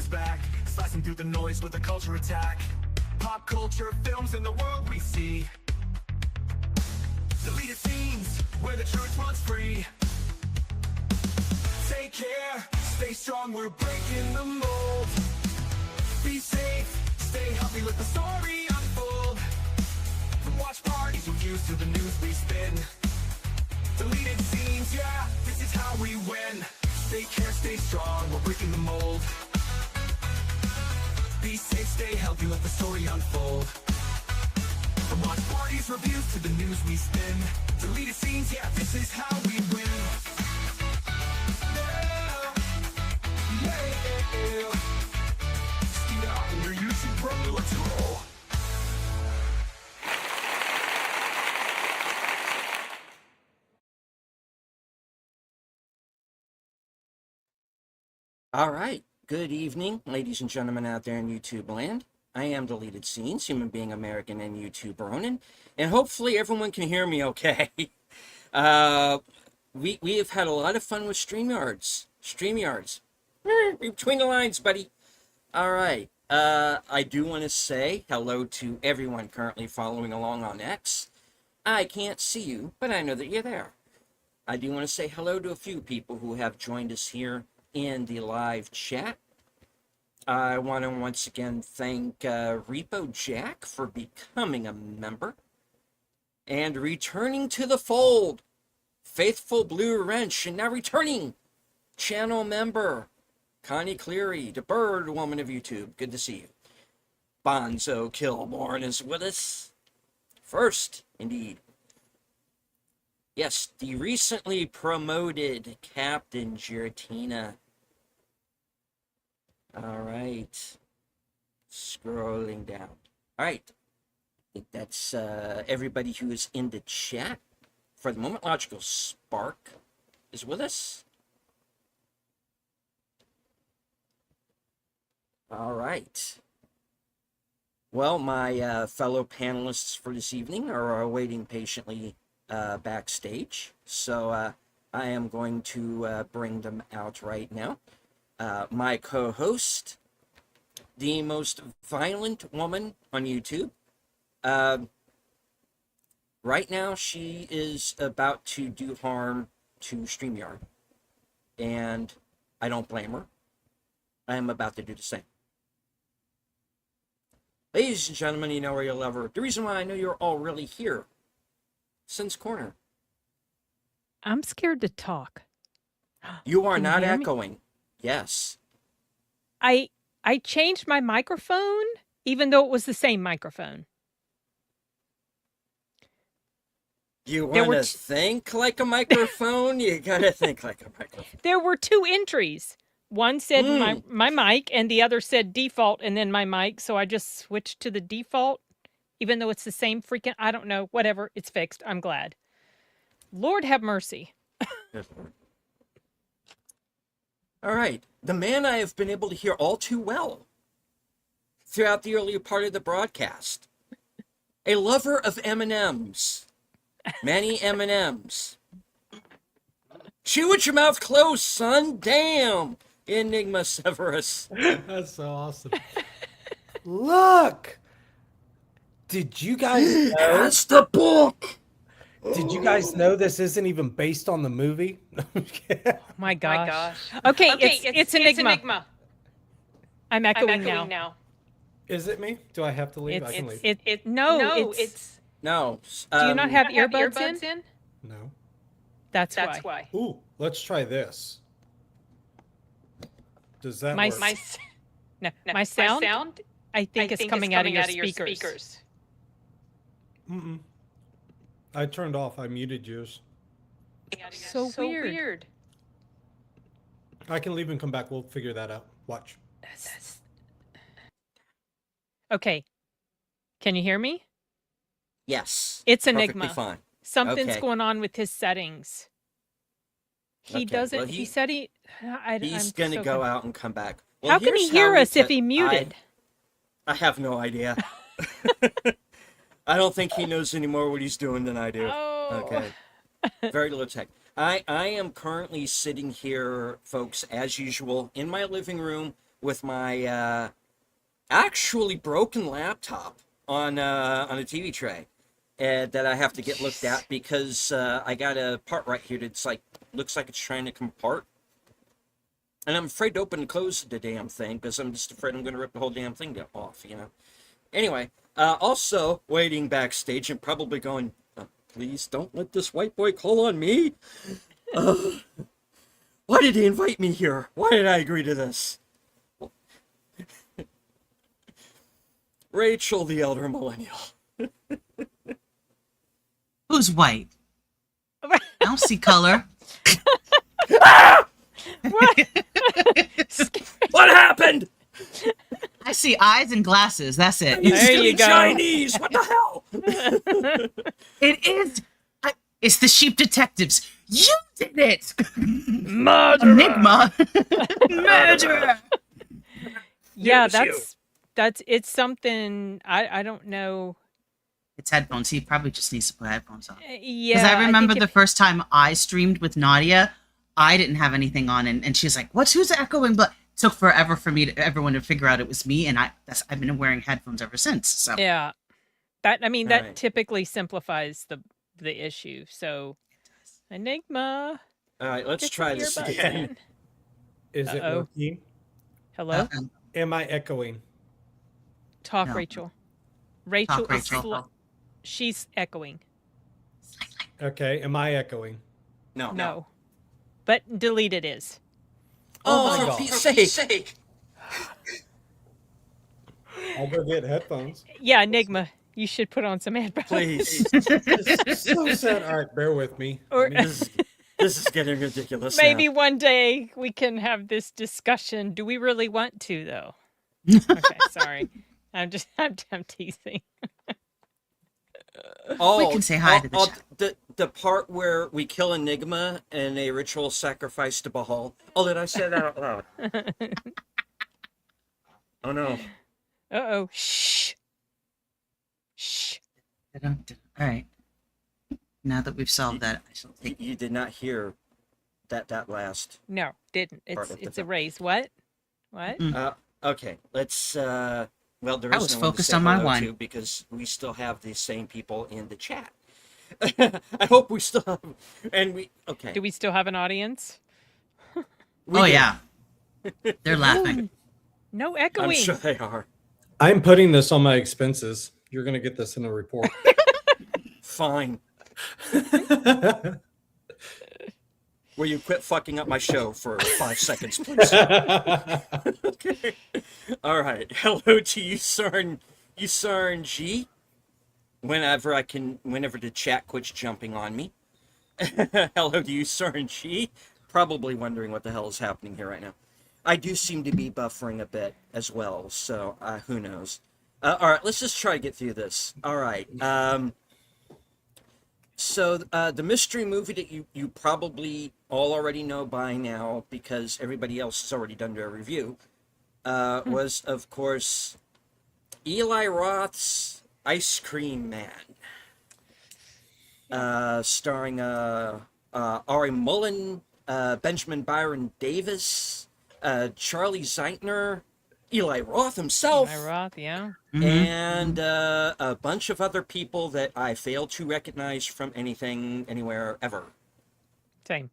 is back, slicing through the noise with a culture attack. Pop culture, films, and the world we see. Deleted scenes, where the truth runs free. Take care, stay strong, we're breaking the mold. Be safe, stay healthy, let the story unfold. From watch parties, reviews, to the news we spin. Deleted scenes, yeah, this is how we win. Take care, stay strong, we're breaking the mold. Be safe, stay healthy, let the story unfold. From watch parties, reviews, to the news we spin. Deleted scenes, yeah, this is how we win. Let's go. All right. Good evening, ladies and gentlemen out there in YouTube land. I am Deleted Scenes, human being American and YouTube Ronin, and hopefully everyone can hear me okay. We have had a lot of fun with StreamYards. Between the lines, buddy. All right. I do want to say hello to everyone currently following along on X. I can't see you, but I know that you're there. I do want to say hello to a few people who have joined us here in the live chat. I want to once again thank Repo Jack for becoming a member and returning to the fold. Faithful Blue Wrench, and now returning channel member Connie Cleary, the bird woman of YouTube. Good to see you. Bonzo Killborn is with us. First, indeed. Yes, the recently promoted Captain Giratina. All right. Scrolling down. All right. I think that's everybody who is in the chat. For the moment, Logical Spark is with us. All right. Well, my fellow panelists for this evening are waiting patiently backstage, so I am going to bring them out right now. My co-host, the most violent woman on YouTube. Right now, she is about to do harm to StreamYard, and I don't blame her. I am about to do the same. Ladies and gentlemen, you know where you love her. The reason why I know you're all really here. Sin's Corner. I'm scared to talk. You are Can you not hear me? echoing. Yes. I changed my microphone, even though it was the same microphone. You There want were to think like a microphone? You gotta think like a microphone. There were two entries. One said my mic, and the other said default, and then my mic. So I just switched to the default, even though it's the same freaking, I don't know, whatever. It's fixed. I'm glad. Lord have mercy. All right. The man I have been able to hear all too well throughout the earlier part of the broadcast. A lover of M&Ms. Many M&Ms. Chew with your mouth closed, son. Damn. Enigma Severus. That's so awesome. Look! Did you guys know? That's the book! Did you guys know this isn't even based on the movie? Oh my gosh. Okay, it's Enigma. I'm echoing now. Is it me? Do I have to leave? I can leave. No. No. Do you not have earbuds in? No. That's why. Ooh, let's try this. Does that work? My sound, I think is coming out of your speakers. Mm-mm. I turned off. I muted yours. So weird. I can leave and come back. We'll figure that out. Watch. Okay. Can you hear me? Yes. It's Enigma. Perfectly fine. Something's going on with his settings. He doesn't. Well, he said he. He's going to go out and come back. Well, how can he hear us if he muted? I have no idea. I don't think he knows any more what he's doing than I do. Oh. Okay. Very low tech. I am currently sitting here, folks, as usual, in my living room with my actually broken laptop on a TV tray that I have to get looked at because I got a part right here that's like looks like it's trying to come apart. And I'm afraid to open and close the damn thing because I'm just afraid I'm going to rip the whole damn thing off, you know. Anyway, also waiting backstage and probably going, please don't let this white boy call on me. Why did he invite me here? Why did I agree to this? Rachel, the elder millennial. Who's white? I don't see color. What happened? I see eyes and glasses. That's it. There you go. Chinese. What the hell? It is. It's the sheep detectives. You did it. Murderer. Enigma. Murderer. Yeah, It was it's something I don't know. It's headphones. He probably just needs to put headphones on. Yeah, Because I remember think the first time I streamed with Nadia, I didn't have anything on, and she's like, who's echoing? But it took forever for everyone to figure out it was me, and I've been wearing headphones ever since. So Yeah, that All that right. typically simplifies the issue. So, Enigma, All right, let's get try your this earbud again. in. Is it Uh-oh. working? Hello, Am I echoing? talk, No. Rachel. Rachel, Talk, Rachel. she's echoing. Okay. Am I echoing? No, but deleted is. Oh, my for God. Pete's sake. I'll go get headphones. Yeah, Enigma, you should put on some headphones. Please. So sad. All right, bear with me. Or This is getting ridiculous maybe now. one day we can have this discussion. Do we really want to, though? Okay, sorry. I'm teasing. Oh, We can say hi to the chat. the part where we kill Enigma and a ritual sacrifice to Bahal. Oh, did I say that out loud? Oh no. Uh-oh. Shh. Shh. All right. Now that we've solved that, I shall You, take. you did not hear that last. No, didn't. Part It's of the it's a film. raise. What? What? Okay, let's well, there I is was no one to focused say on my hello wine. to because we still have the same people in the chat. I hope we still have, and we okay. Do we still have an audience? We Oh do. yeah, they're laughing. No I'm echoing. sure they are. I'm putting this on my expenses. You're going to get this in a report. Fine. Will you quit fucking up my show for 5 seconds, please? Okay. All right. Hello to Usarn G. Whenever the chat quits jumping on me. Hello to Usarn G. Probably wondering what the hell is happening here right now. I do seem to be buffering a bit as well, so who knows. All right, let's just try to get through this. All right. So the mystery movie that you probably all already know by now because everybody else has already done their review was, of course, Eli Roth's Ice Cream Man, starring Ari Mullen, Benjamin Byron Davis, Charlie Zeitner, Eli Roth himself, Am I Roth? Yeah. and a bunch of other people that I fail to recognize from anything, anywhere, ever. Same.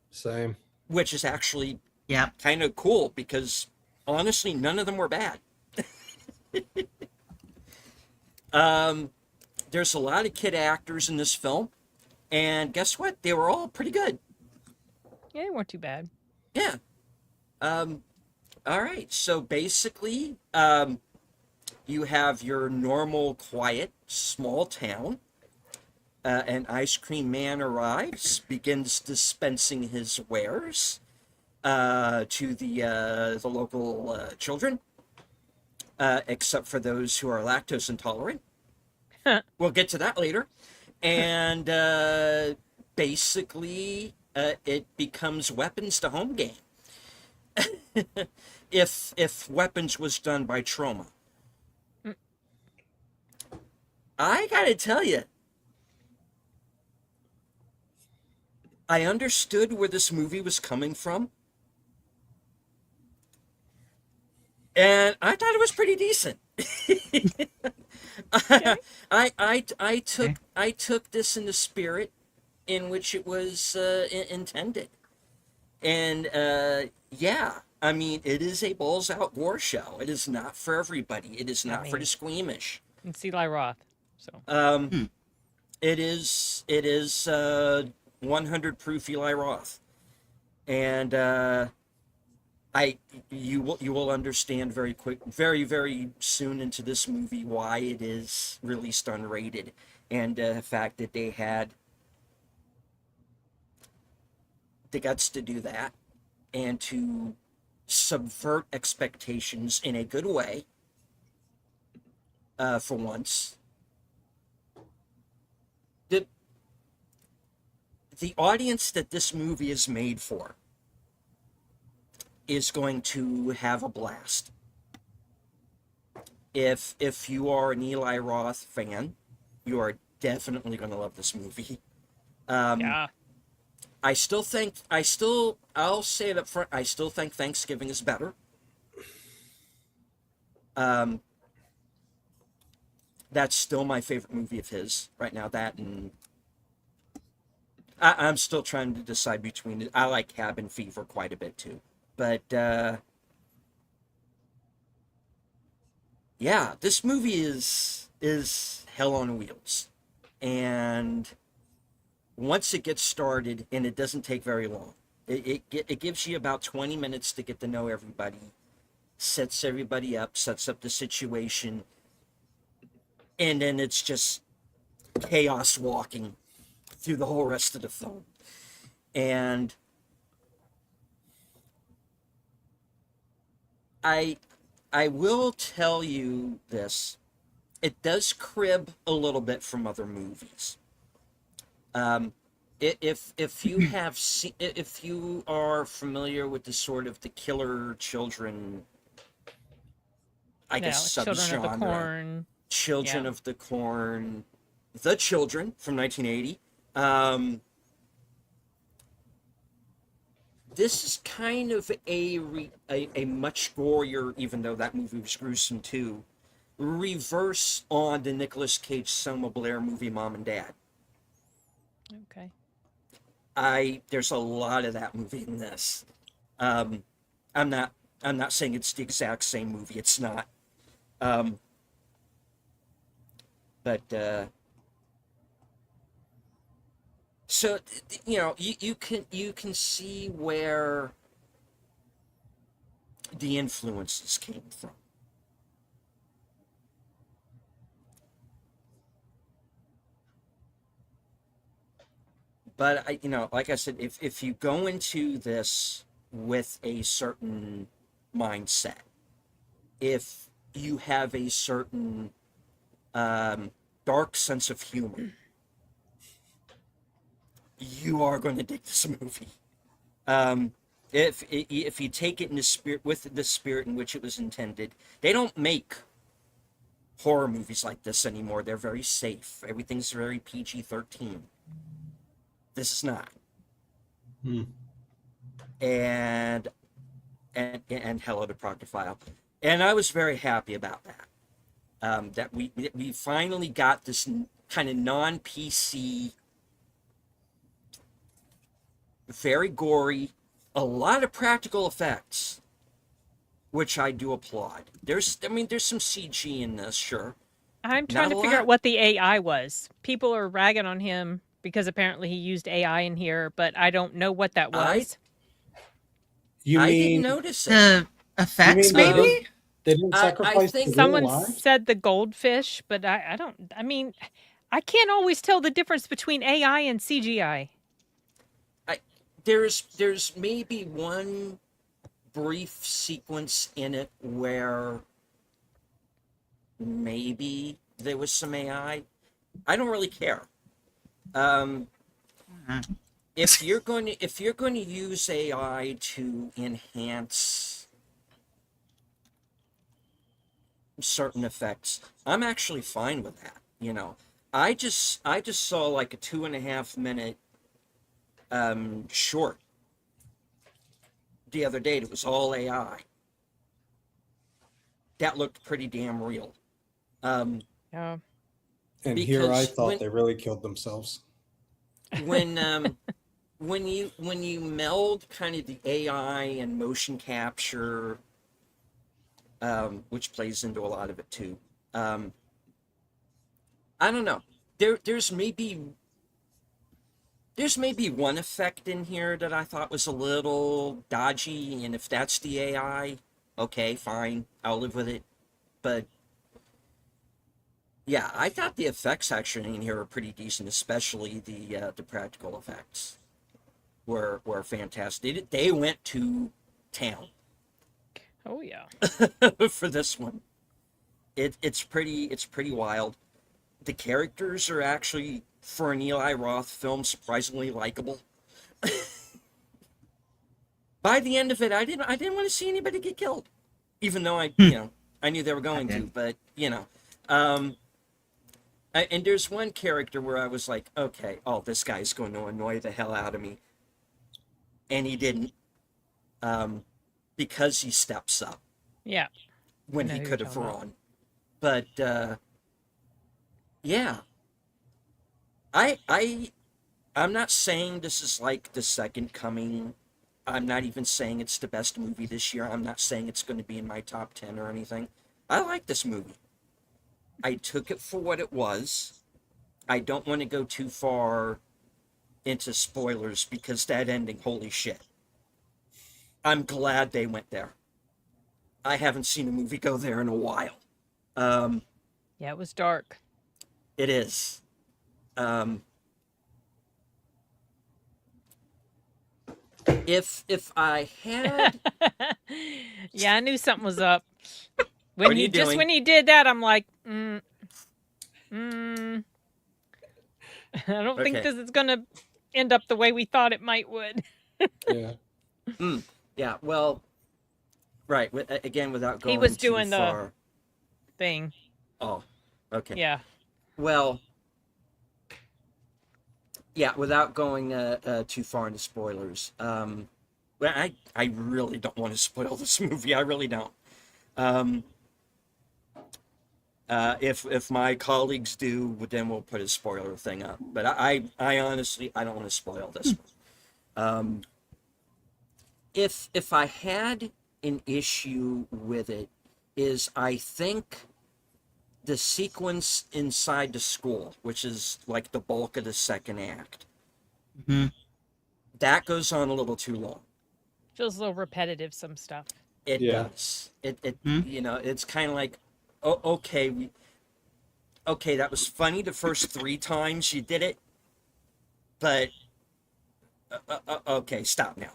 Same. Which is actually Yep. kind of cool because, honestly, none of them were bad. There's a lot of kid actors in this film, and guess what? They were all pretty good. Yeah, they weren't too bad. Yeah. All right. So basically, you have your normal, quiet, small town. An ice cream man arrives, begins dispensing his wares to the local children, except for those who are lactose intolerant. We'll get to that later. And basically, it becomes weapons to home game. if weapons was done by trauma. I gotta tell you, I understood where this movie was coming from. and I thought it was pretty decent. Okay. I took this in the spirit in which it was intended, and yeah, I mean, it is a balls out war show. It is not for everybody. It is not for the squeamish. It's Eli Roth. So It is 100 proof Eli Roth, and you will understand very soon into this movie why it is released unrated, and the fact that they had the guts to do that and to subvert expectations in a good way, for once. The audience that this movie is made for is going to have a blast. If you are an Eli Roth fan, you are definitely going to love this movie. yeah. I'll say it up front, I still think Thanksgiving is better. That's still my favorite movie of his right now. That, and I'm still trying to decide between it. I like Cabin Fever quite a bit too. But, yeah, this movie is hell on wheels. And once it gets started, and it doesn't take very long, it gives you about 20 minutes to get to know everybody, sets everybody up, sets up the situation, and then it's just chaos walking through the whole rest of the film. And I will tell you this, it does crib a little bit from other movies. If you are familiar with the sort of the killer children, I guess, Children of the subgenre, Corn. Children Yeah. of the Corn, The Children from 1980. This is kind of a much gorier, even though that movie was gruesome too, reverse on the Nicolas Cage Selma Blair movie Mom and Dad. Okay. There's a lot of that movie in this. I'm not saying it's the exact same movie. It's not. But so you can see where the influences came from. But like I said, if you go into this with a certain mindset, if you have a certain dark sense of humor, you are going to dig this movie. If you take it in the spirit, with the spirit in which it was intended. They don't make horror movies like this anymore. They're very safe. Everything's very PG-13. This is not. And hello to Proctophile. And I was very happy about that. That we finally got this kind of non-PC, very gory, a lot of practical effects, which I do applaud. There's some CG in this, sure. I'm trying to figure out what the AI was. People are ragging on him because apparently he used AI in here, but I don't know what that was. I didn't notice it. The effects, maybe? They didn't sacrifice I think the real Someone lives? said the goldfish, but I can't always tell the difference between AI and CGI. There's maybe one brief sequence in it where maybe there was some AI. I don't really care. If you're going to use AI to enhance certain effects, I'm actually fine with that. I just saw like a 2.5 minute short the other day. It was all AI, that looked pretty damn real. Yeah. And here I Because thought they really killed themselves. when you meld kind of the AI and motion capture, which plays into a lot of it too. I don't know. There's maybe one effect in here that I thought was a little dodgy, and if that's the AI, okay, fine, I'll live with it. But yeah, I thought the effects actually in here are pretty decent, especially the practical effects were fantastic. They went to town Oh yeah. for this one. It's pretty wild. The characters are actually, for an Eli Roth film, surprisingly likable. By the end of it, I didn't want to see anybody get killed, even though I knew they were going to. But and there's one character where I was like, okay, this guy's going to annoy the hell out of me, and he didn't, because he steps up. Yeah. When he could have run. But yeah, I'm not saying this is like the second coming. I'm not even saying it's the best movie this year. I'm not saying it's going to be in my top 10 or anything. I like this movie. I took it for what it was. I don't want to go too far into spoilers because that ending, holy shit. I'm glad they went there. I haven't seen a movie go there in a while. Yeah, it was dark. It is. If I had, Yeah, I knew something was up. When What are you doing? when he did that, I'm like, I don't think Okay. this is gonna end up the way we thought it would. Yeah. yeah, well, right. Again, without going He was too doing the far. thing. Oh, okay. Yeah. Well, yeah, without going too far into spoilers. Well, I really don't want to spoil this movie. I really don't. If my colleagues do, then we'll put a spoiler thing up. But I honestly, I don't want to spoil this one. If I had an issue with it, is I think the sequence inside the school, which is like the bulk of the second act, that goes on a little too long. Feels a little repetitive, some stuff. It Yeah. does. It's kind of like, okay, that was funny the first 3 times you did it, but okay, stop now.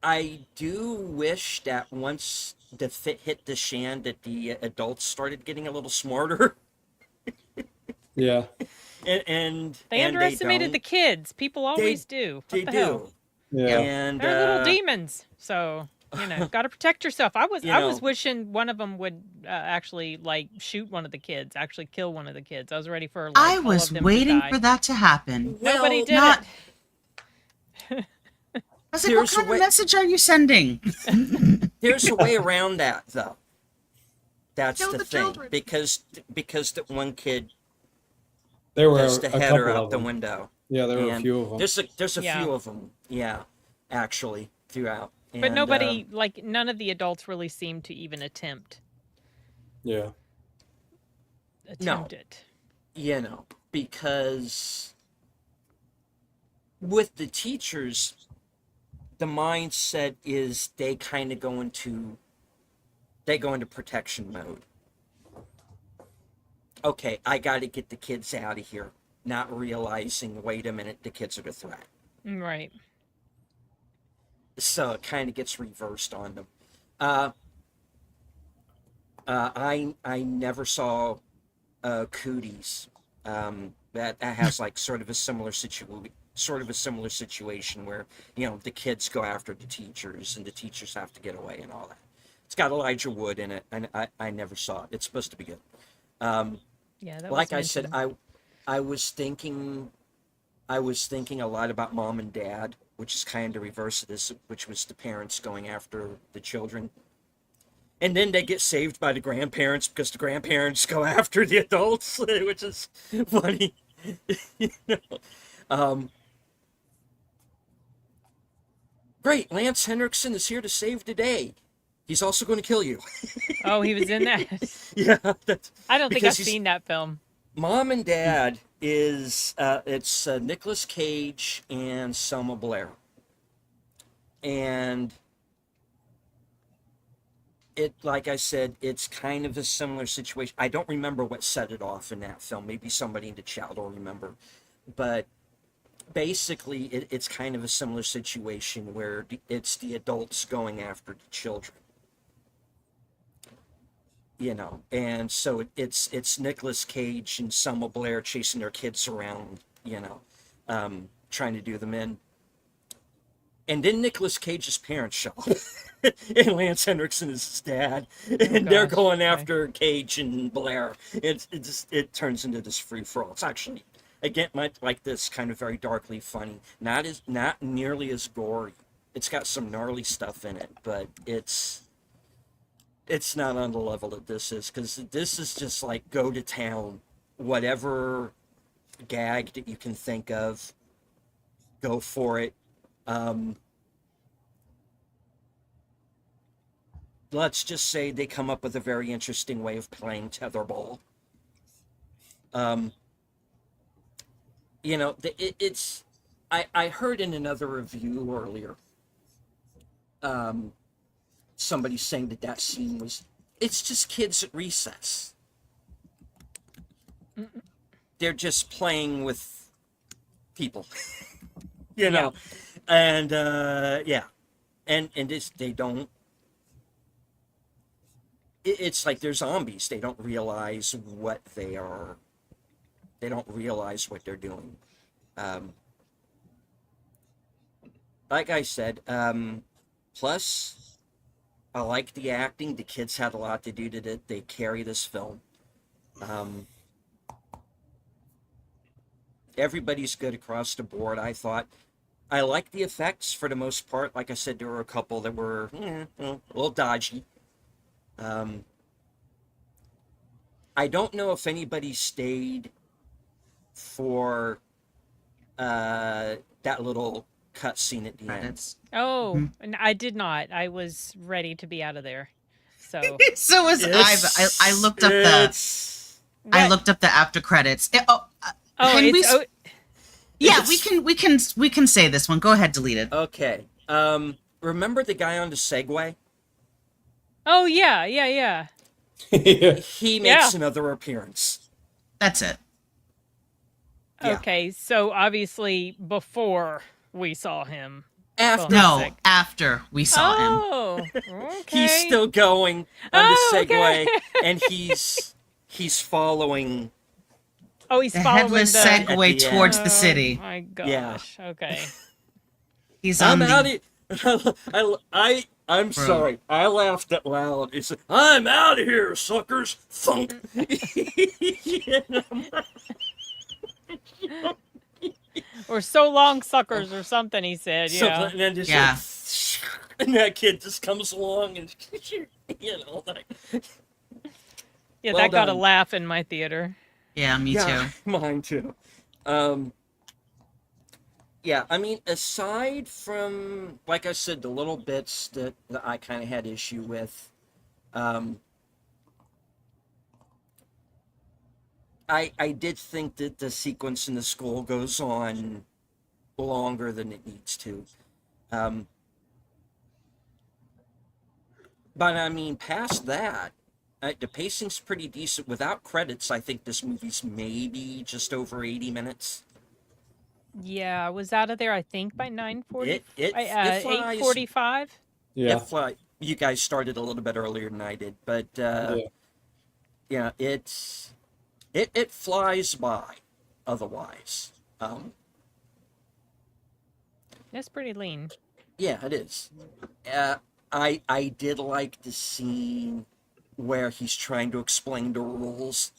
I do wish that once the fit hit the shan that the adults started getting a little smarter. Yeah. and They underestimated the don't. kids. People always do. What They the do. hell? Yeah. And They're little demons. So, got to protect yourself. I was wishing one of them would actually like shoot one of the kids, actually kill one of the kids. I was ready for like, I all was of them waiting to die. for that to happen. Nobody Well, did not- it. I was like, what There's a kind way- of message are you sending? There's a way around that, though. That's Kill the the thing. children. Because that one kid There were has a to head her couple out of the them. window. Yeah, there were a And few of them. There's a Yeah. few of them, yeah, actually, throughout. But And, nobody, like, none of the adults really seemed to even attempt Yeah. it. Because with the teachers, the mindset is they kind of go into protection mode. Okay, I got to get the kids out of here, not realizing, wait a minute, the kids are a threat. Right. So it kind of gets reversed on them. I never saw Cooties. That has like sort of a similar situation where the kids go after the teachers and the teachers have to get away and all that. It's got Elijah Wood in it, and I never saw it. It's supposed to be good. Yeah, that Like was I said, mentioned. I was thinking I was thinking a lot about Mom and Dad, which is kind of the reverse of this, which was the parents going after the children. And then they get saved by the grandparents because the grandparents go after the adults, which is funny. You know? Great, Lance Henriksen is here to save the day. He's also going to kill you. Oh, he was in that. Yeah, I don't think because I've seen that film. Mom and Dad is it's Nicolas Cage and Selma Blair, and it, like I said, it's kind of a similar situation. I don't remember what set it off in that film. Maybe somebody in the chat will remember, but basically it's kind of a similar situation where it's the adults going after the children, you know, and so it's Nicolas Cage and Selma Blair chasing their kids around, you know, trying to do them in. And then Nicolas Cage's parents show up, and Lance Henriksen is his dad, and they're going after Cage and Blair. It turns into this free for all. It's actually, again, like this, kind of very darkly funny. Not nearly as gory. It's got some gnarly stuff in it, but it's not on the level that this is, because this is just like go to town, whatever gag that you can think of, go for it. Let's just say they come up with a very interesting way of playing tetherball. You know, it's I heard in another review earlier, somebody saying that scene was, it's just kids at recess. They're just playing with people, you know, and yeah, and they don't. It's like they're zombies. They don't realize what they are. They don't realize what they're doing. Like I said, plus, I like the acting. The kids had a lot to do to it. They carry this film. Everybody's good across the board, I thought. I like the effects for the most part. Like I said, there were a couple that were a little dodgy. I don't know if anybody stayed for that little cutscene at the end. Oh, and I did not. I was ready to be out of there. So So was I. I looked up I looked up the after credits. Yeah, we can say this one. Go ahead, delete it. Okay. Remember the guy on the Segway? Oh yeah. He makes another appearance. That's it. Yeah. Okay, so obviously before we saw him. After we saw him. Oh, okay. He's still going on the Segway, and he's following. Oh, he's The following headless the Segway the towards Oh the city. my gosh. Yeah. Okay. He's on I'm out the. of I'm sorry. I laughed out loud. It's I'm out of here, suckers. Thunk. You know? Or so long, suckers, or something. He said, yeah. And then just and that kid just comes along and you know, like. Yeah, Well that got a done. laugh in my theater. Yeah, me too. Mine too. Yeah, I mean, aside from, like I said, the little bits that I kind of had issue with, I did think that the sequence in the school goes on longer than it needs to. But I mean, past that, the pacing's pretty decent. Without credits, I think this movie's maybe just over 80 minutes. Yeah, I was out of there, I think, by 9:40. It flies. 8:45. Yeah. You guys started a little bit earlier than I did, but yeah, it flies by. Otherwise, That's pretty lean. yeah, it is. I did like the scene where he's trying to explain the rules.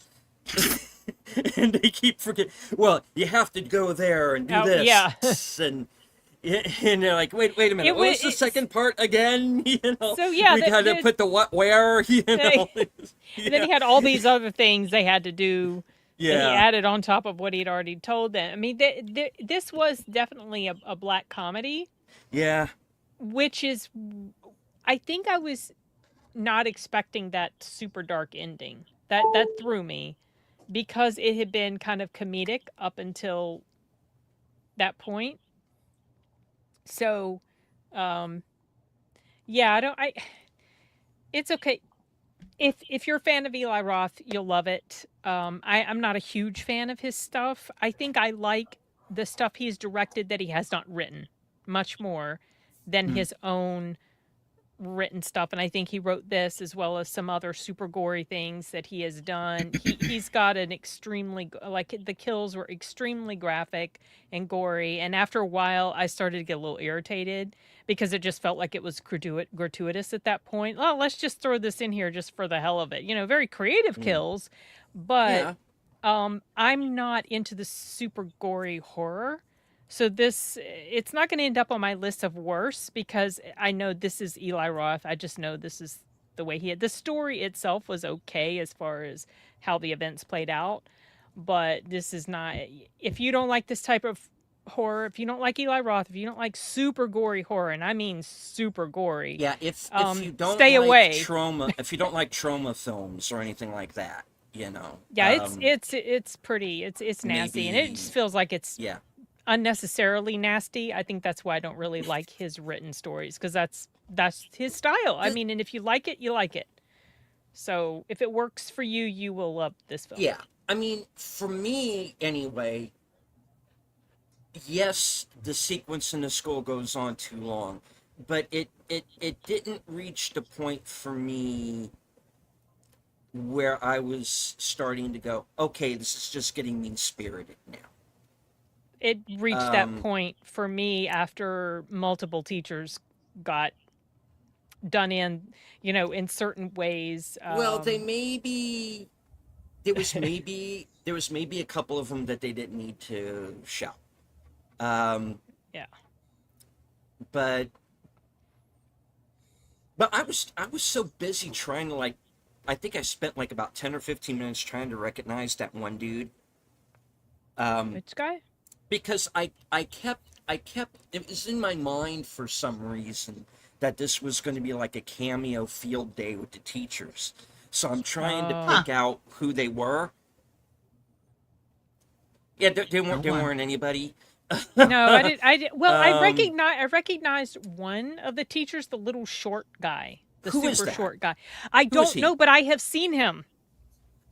and they keep forgetting. Well, you have to go there and do Oh, this, yeah. and they're like, wait a minute, what was the second part again? So, yeah, we got to put the what where, And then he had all these other things they had to do. That he added on top of what he'd already told them. I mean, this was definitely a black comedy. Yeah. Which is, I think I was not expecting that super dark ending. That threw me, because it had been kind of comedic up until that point. So, yeah, it's okay. If you're a fan of Eli Roth, you'll love it. I'm not a huge fan of his stuff. I think I like the stuff he's directed that he has not written much more than his own written stuff. And I think he wrote this as well as some other super gory things that he has done. He's got an extremely, like, the kills were extremely graphic and gory. And after a while, I started to get a little irritated because it just felt like it was gratuitous at that point. Oh, let's just throw this in here just for the hell of it. Very creative kills, but I'm not into the super gory horror. So it's not going to end up on my list of worst, because I know this is Eli Roth. I just know this is the way the story itself was okay as far as how the events played out. But this is not, if you don't like this type of horror, if you don't like Eli Roth, if you don't like super gory horror, and I mean super gory. Yeah, if you don't stay away. If you don't like trauma films or anything like that, Yeah, it's pretty, it's nasty, and it just feels like it's unnecessarily nasty. I think that's why I don't really like his written stories, because that's his style. I mean, and if you like it, you like it. So if it works for you, you will love this film. Yeah, I mean, for me anyway, yes, the sequence in the school goes on too long, but it didn't reach the point for me where I was starting to go, okay, this is just getting mean-spirited now. It reached that point for me after multiple teachers got done in, in certain ways. Well, there was maybe a couple of them that they didn't need to shout. Yeah. But I was so busy trying to, I think I spent about 10 or 15 minutes trying to recognize that one dude. Which guy? Because I kept, it was in my mind for some reason that this was going to be like a cameo field day with the teachers. So I'm trying to pick out who they were. Yeah, they weren't anybody. No, I did. Well, I recognized one of the teachers, the little short guy, the Who is super that? short guy. I don't know, but I have seen him.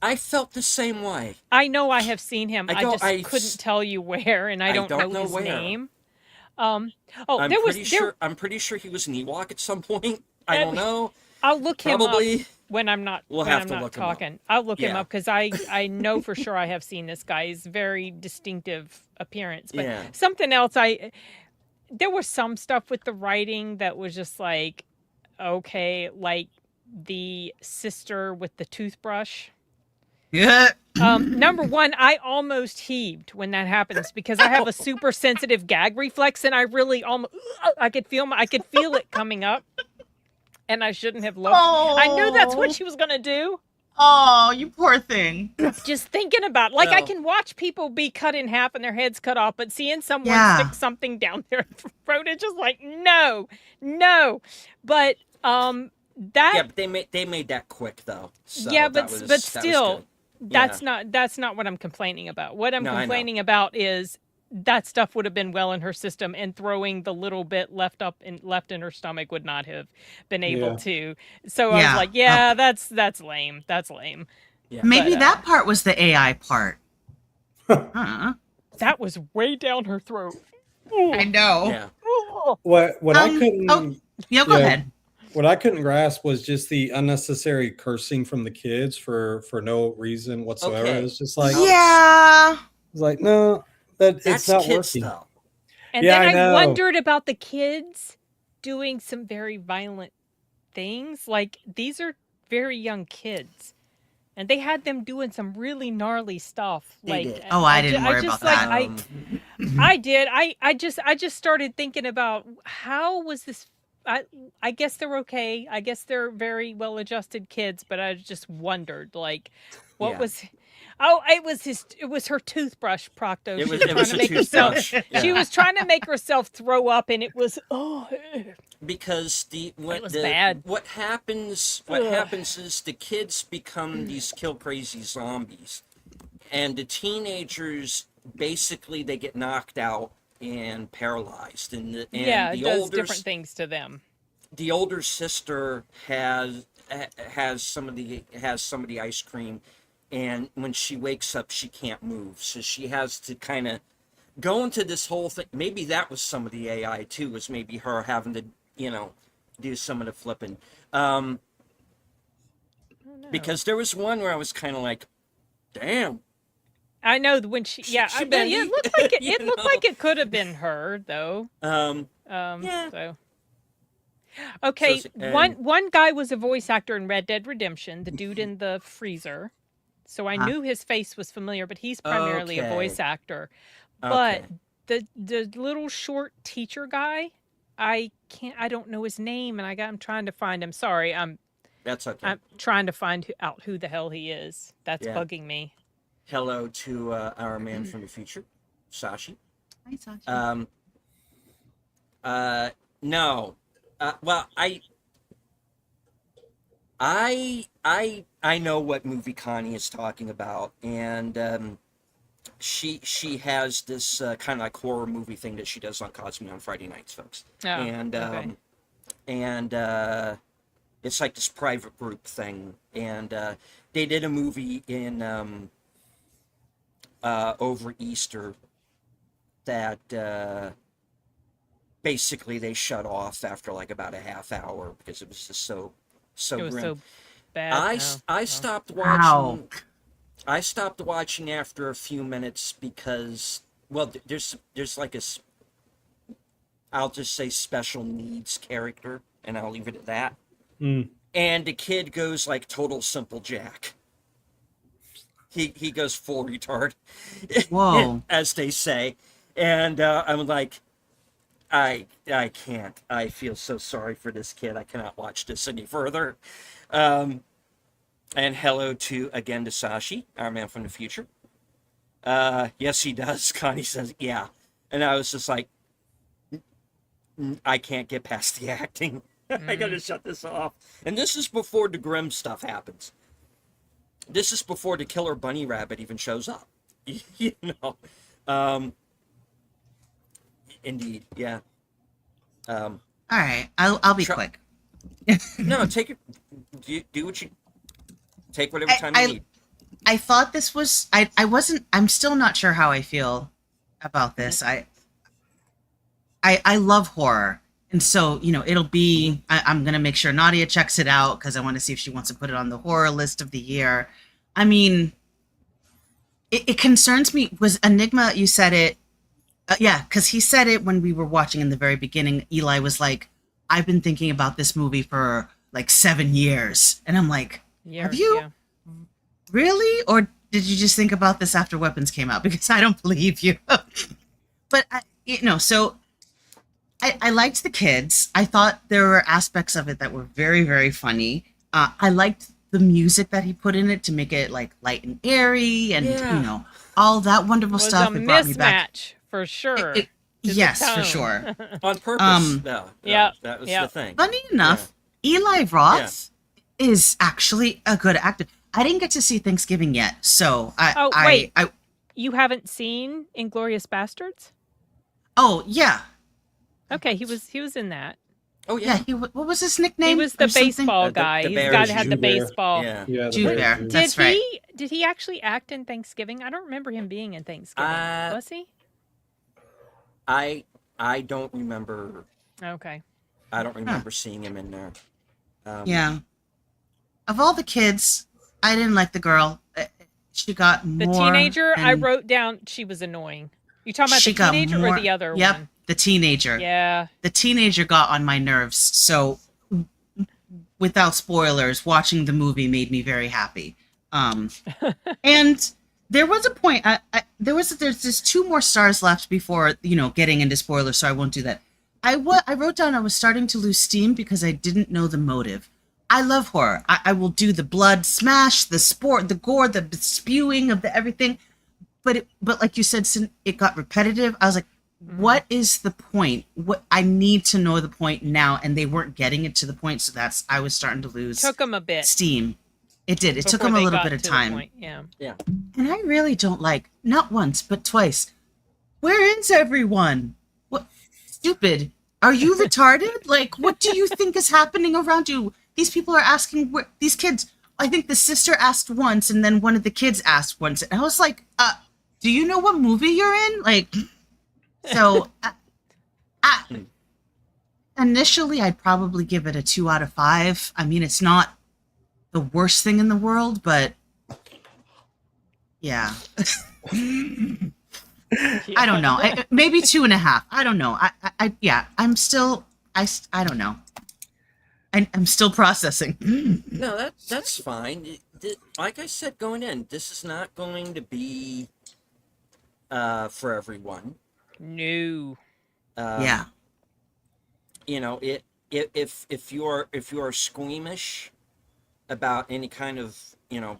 I felt the same way. I know I have seen him. I couldn't tell you where, and I don't know his name. I'm pretty sure he was an Ewok at some point. I don't know. I'll look him up Probably. when I'm not We'll when have I'm to not look him up. talking. I'll look him up, because I know for sure I have seen this guy. He's very distinctive appearance. But something else, there was some stuff with the writing that was just like, okay, like the sister with the toothbrush. Yeah. Number one, I almost heaved when that happens, because I have a super sensitive gag reflex, and I really I could feel it coming up, and I shouldn't have looked. Oh. I knew that's what she was gonna do. Oh, you poor thing. Just thinking about it. I can watch people be cut in half and their heads cut off, but seeing someone stick something down their throat, it's just like, no. But but they made that quick though. So but still. That's not what I'm complaining about. What I'm complaining about is that stuff would have been well in her system, and throwing the little bit left in her stomach would not have been able to. So I was like, that's lame. That's lame. Yeah. Maybe that part was the AI part. That was way down her throat. I know. Yeah. What I couldn't. Go ahead. What I couldn't grasp was just the unnecessary cursing from the kids for no reason whatsoever. Okay. It was just like, it's like, no, it's not kids, working. though. And then I wondered about the kids doing some very violent things. Like, these are very young kids. And they had them doing some really gnarly stuff. They Like, did. Oh, I didn't worry just, about like, that. I did. I just started thinking about how was this. I guess they're okay. I guess they're very well adjusted kids, but I just wondered, like, what Yeah. was. Oh, it was her toothbrush, Procto. It She was trying a to make herself. toothbrush. She Yeah. was trying to make herself throw up, and it was Because was bad. What happens is the kids become these kill crazy zombies, and the teenagers basically they get knocked out and paralyzed, and yeah, the it does older different things to them. the older sister has some of the ice cream, and when she wakes up she can't move, so she has to kind of go into this whole thing. Maybe that was some of the AI too, was maybe her having to do some of the flipping, because there was one where I was kind of like, damn. I know when she She it bendy, looked like it. you It looked know? like it could have been her though. Yeah. So okay, So, one guy was a voice actor in Red Dead Redemption, the dude in the freezer. So I knew his face was familiar, but he's primarily a voice Okay. actor. But Okay. the little short teacher guy, I don't know his name, and I'm trying to find him. Sorry, That's okay. I'm trying to find out who the hell he is. That's Yeah. bugging me. Hello to our man from the future, Sashi. Hi, Sachi. No. Well, I know what movie Connie is talking about, and she has this kind of like horror movie thing that she does on Cosme on Friday nights, folks. Oh, and okay. and it's like this private group thing, and they did a movie in over Easter that basically they shut off after like about a half hour because it was just so It was grim. so bad. I stopped watching. Wow. I stopped watching after a few minutes because, well, there's like I'll just say special needs character, and I'll leave it at that. Mm. And the kid goes like total simple Jack. He goes full retard. Whoa. As they say, and I'm like, I can't. I feel so sorry for this kid. I cannot watch this any further. And hello to Sashi, our man from the future. Yes, he does. Connie says, yeah. And I was just like, I can't get past the acting. I gotta shut this off. And this is before the grim stuff happens. This is before the killer bunny rabbit even shows up. You know. Indeed, yeah. All right, I'll be quick. No, take it. Do what you. Take whatever time you need. I thought this was. I wasn't. I'm still not sure how I feel about this. I love horror, and so it'll be. I'm gonna make sure Nadia checks it out because I want to see if she wants to put it on the horror list of the year. I mean, it concerns me. Was Enigma? You said it. Yeah, because he said it when we were watching in the very beginning. Eli was like, I've been thinking about this movie for like 7 years. And I'm like, have you? Yeah. Really? Or did you just think about this after Weapons came out? Because I don't believe you. But, so I liked the kids. I thought there were aspects of it that were very, very funny. I liked the music that he put in it to make it like light and airy and, all that wonderful stuff. It brought was me a back. mismatch for sure. Yes, for tone. sure. On purpose. No, Yeah, that was yeah. the thing. Funny enough, Eli Roth is actually a good actor. I didn't get to see Thanksgiving yet, so wait. You haven't seen Inglourious Bastards? Oh yeah, Okay, he was in that. Oh yeah. yeah. What was his nickname? He was the or something? baseball The guy. bear. He's the guy that had the Jew bear. baseball. Yeah. Yeah, the Jew bear bear. Jew. That's right. Did he actually act in Thanksgiving? I don't remember him being in Thanksgiving. Was he? I don't remember. Okay. I don't remember seeing him in there. Yeah. Of all the kids, I didn't like the girl. She got The more. teenager, I and wrote down she was annoying. You talking about she the got teenager more- or the other Yep, one? the teenager. Yeah. The teenager got on my nerves. So, without spoilers, watching the movie made me very happy. And there was a point. There's just 2 more stars left before getting into spoilers, so I won't do that. I wrote down I was starting to lose steam because I didn't know the motive. I love horror. I will do the blood smash, the sport, the gore, the spewing of the everything. But like you said, it got repetitive. I was like, what is the point? I need to know the point now, and they weren't getting it to the point, so I was starting to lose. Took them a bit. Steam. It did. It took before them a they little got bit of to the time. point. Yeah. Yeah. And I really don't like, not once, but twice. Where is everyone? What? Stupid. Are you retarded? Like, what do you think is happening around you? These people are asking, these kids, I think the sister asked once, and then one of the kids asked once. And I was like, do you know what movie you're in? Like, so initially I'd probably give it a 2 out of 5. I mean, it's not the worst thing in the world, but yeah. I don't know. Maybe 2.5. I don't know. I'm still, I don't know. I'm still processing. No, that's fine. Like I said going in, this is not going to be for everyone. No. Yeah. If you're squeamish about any kind of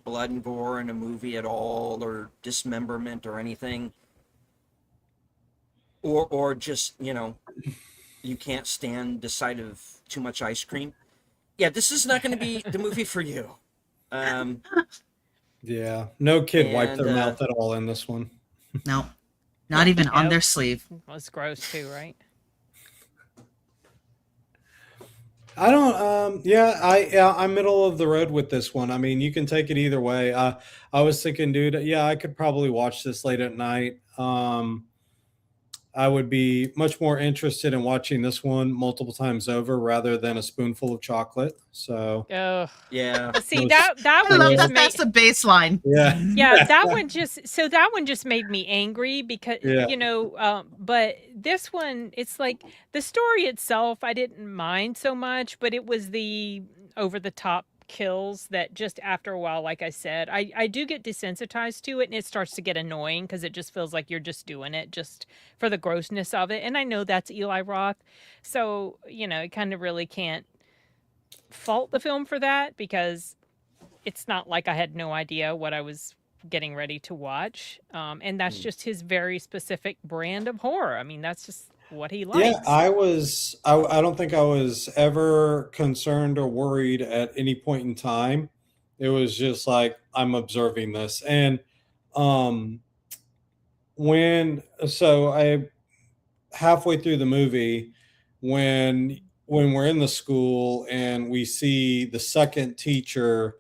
blood and gore in a movie at all, or dismemberment or anything, or just you can't stand the sight of too much ice cream, yeah, this is not going to be the movie for you. Yeah, no kid wiped their mouth at all in this one. No, not even on their sleeve. Was gross too, right? I don't. I'm middle of the road with this one. I mean, you can take it either way. I was thinking, dude, yeah, I could probably watch this late at night. I would be much more interested in watching this one multiple times over rather than a spoonful of chocolate. So, yeah. See, that I one love just that. That's the baseline. Yeah. Yeah, that one just made me angry because but this one, it's like the story itself I didn't mind so much, but it was the over the top kills that just after a while, like I said, I do get desensitized to it, and it starts to get annoying because it just feels like you're just doing it just for the grossness of it. And I know that's Eli Roth, so it kind of really can't fault the film for that, because it's not like I had no idea what I was getting ready to watch, and that's just his very specific brand of horror. I mean, that's just what he likes. Yeah, I don't think I was ever concerned or worried at any point in time. It was just like, I'm observing this. And I halfway through the movie, when we're in the school and we see the second teacher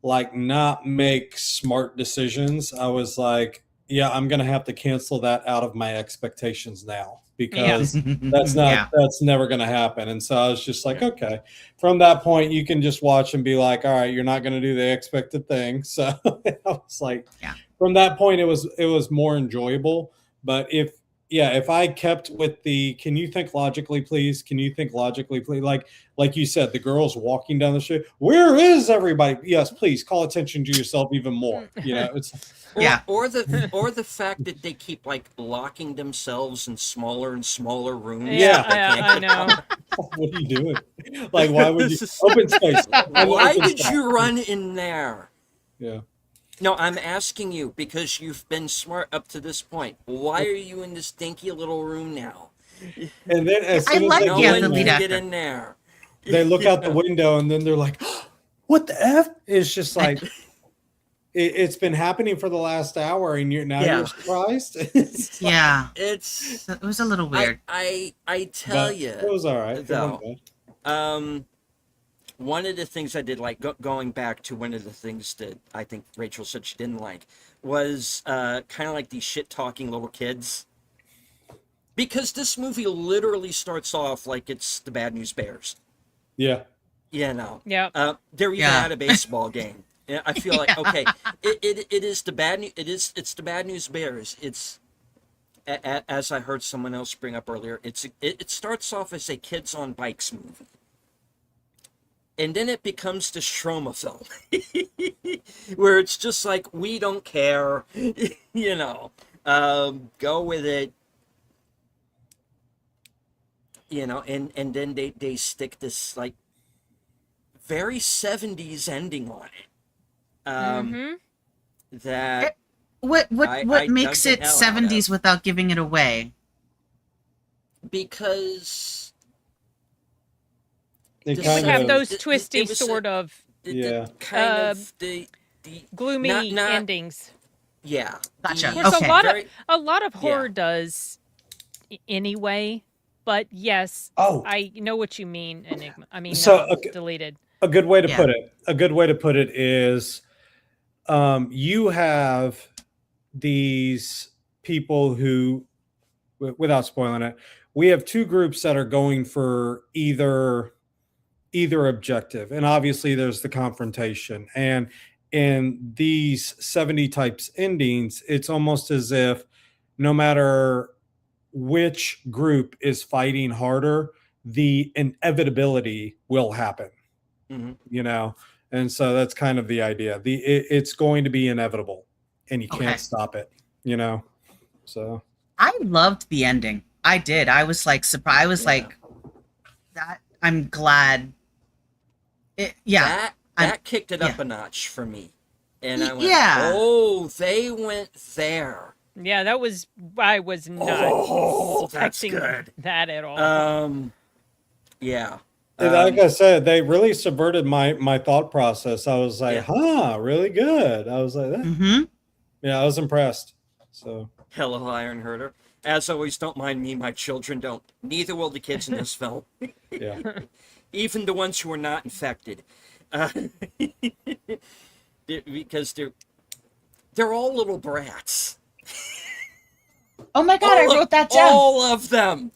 like not make smart decisions, I was like, yeah, I'm gonna have to cancel that out of my expectations now, because that's never gonna happen. And so I was just like, okay, from that point you can just watch and be like, all right, you're not gonna do the expected thing. So I was like, from that point it was more enjoyable. But if I kept with the, can you think logically, please? Can you think logically, please? Like you said, the girls walking down the street, where is everybody? Yes, please call attention to yourself even more. It's or the fact that they keep like locking themselves in smaller and smaller rooms. I know. What are you doing? Like, why would you open space? Why did you run in there? Yeah. No, I'm asking you because you've been smart up to this point. Why are you in this dinky little room now? And then as soon I as like they the lead get actor. in there, they look out the window and then they're like, what the F? It's just like, it's been happening for the last hour and you're surprised. it was a little weird. I tell you, it was all right. Though, one of the things I did like, going back to one of the things that I think Rachel said she didn't like, was kind of like these shit-talking little kids. Because this movie literally starts off like it's the Bad News Bears. Yeah. Yeah. They're even at a baseball game. I feel like, okay, it is the bad news. It's the Bad News Bears. It's, as I heard someone else bring up earlier, it starts off as a kids on bikes movie. and then it becomes the Stroma film, where it's just like, we don't care, you know, go with it, you know, and then they stick this like very 70s ending on it. That What I makes dug the it hell out of. 70s without giving it away? Because It This It would kind have of, those it twisty was sort of yeah. kind Uh, of the gloomy not endings. yeah. Gotcha. Of course, Okay. a lot of horror Yeah. does anyway. But yes, Oh, I know what you mean, Enigma. I mean, so okay, deleted. a good way to Yeah. put it. A good way to put it is, you have these people who, without spoiling it, we have two groups that are going for either objective, and obviously there's the confrontation. And in these 70 types endings, it's almost as if no matter which group is fighting harder, the inevitability will happen, Mhm. you know. And so that's kind of the idea. It's going to be inevitable, and you Okay. can't stop it, you know. So I loved the ending. I did. I was like surprised. I was Yeah. like, that. I'm glad. Yeah. That kicked it up yeah. a notch for me, and I went, Yeah. oh, they went there. Yeah, that was. I was not Oh, that's expecting good. that at all. Yeah. and like I said, they really subverted my thought process. I was like, Yeah. huh, really good. I was like, Mm-hmm. yeah, I was impressed. So Hello, Iron Herder. As always, don't mind me. My children don't. Neither will the kids in this film. yeah. Even the ones who are not infected, because they're all little brats. Oh my god! I wrote that down. All of them.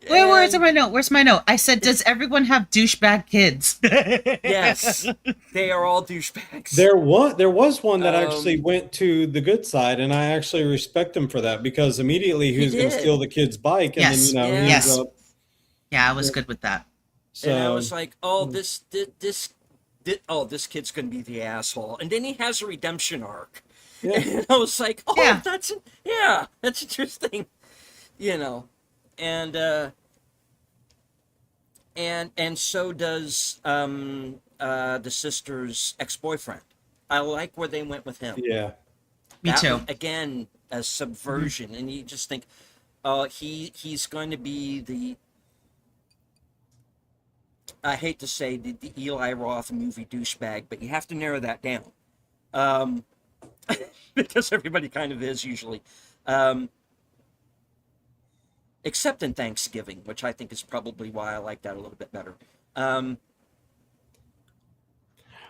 Where's And- my note? Where's my note? I said, does everyone have douchebag kids? Yes, they are all douchebags. There was one that actually Um, went to the good side, and I actually respect him for that, because immediately he He was going to did. steal the kid's bike, and Yes. then, you know, he Yes. was up. Yeah, I was good with that. So and I was like, oh, this kid's gonna be the asshole, and then he has a redemption arc. yeah. And I was like, oh, Yeah. that's interesting, you know, and so does the sister's ex-boyfriend. I like where they went with him. Yeah. Me That too. was, again, a subversion, and you just think, oh, he's going to be the. I hate to say the Eli Roth movie douchebag, but you have to narrow that down. Because everybody kind of is usually. Except in Thanksgiving, which I think is probably why I like that a little bit better.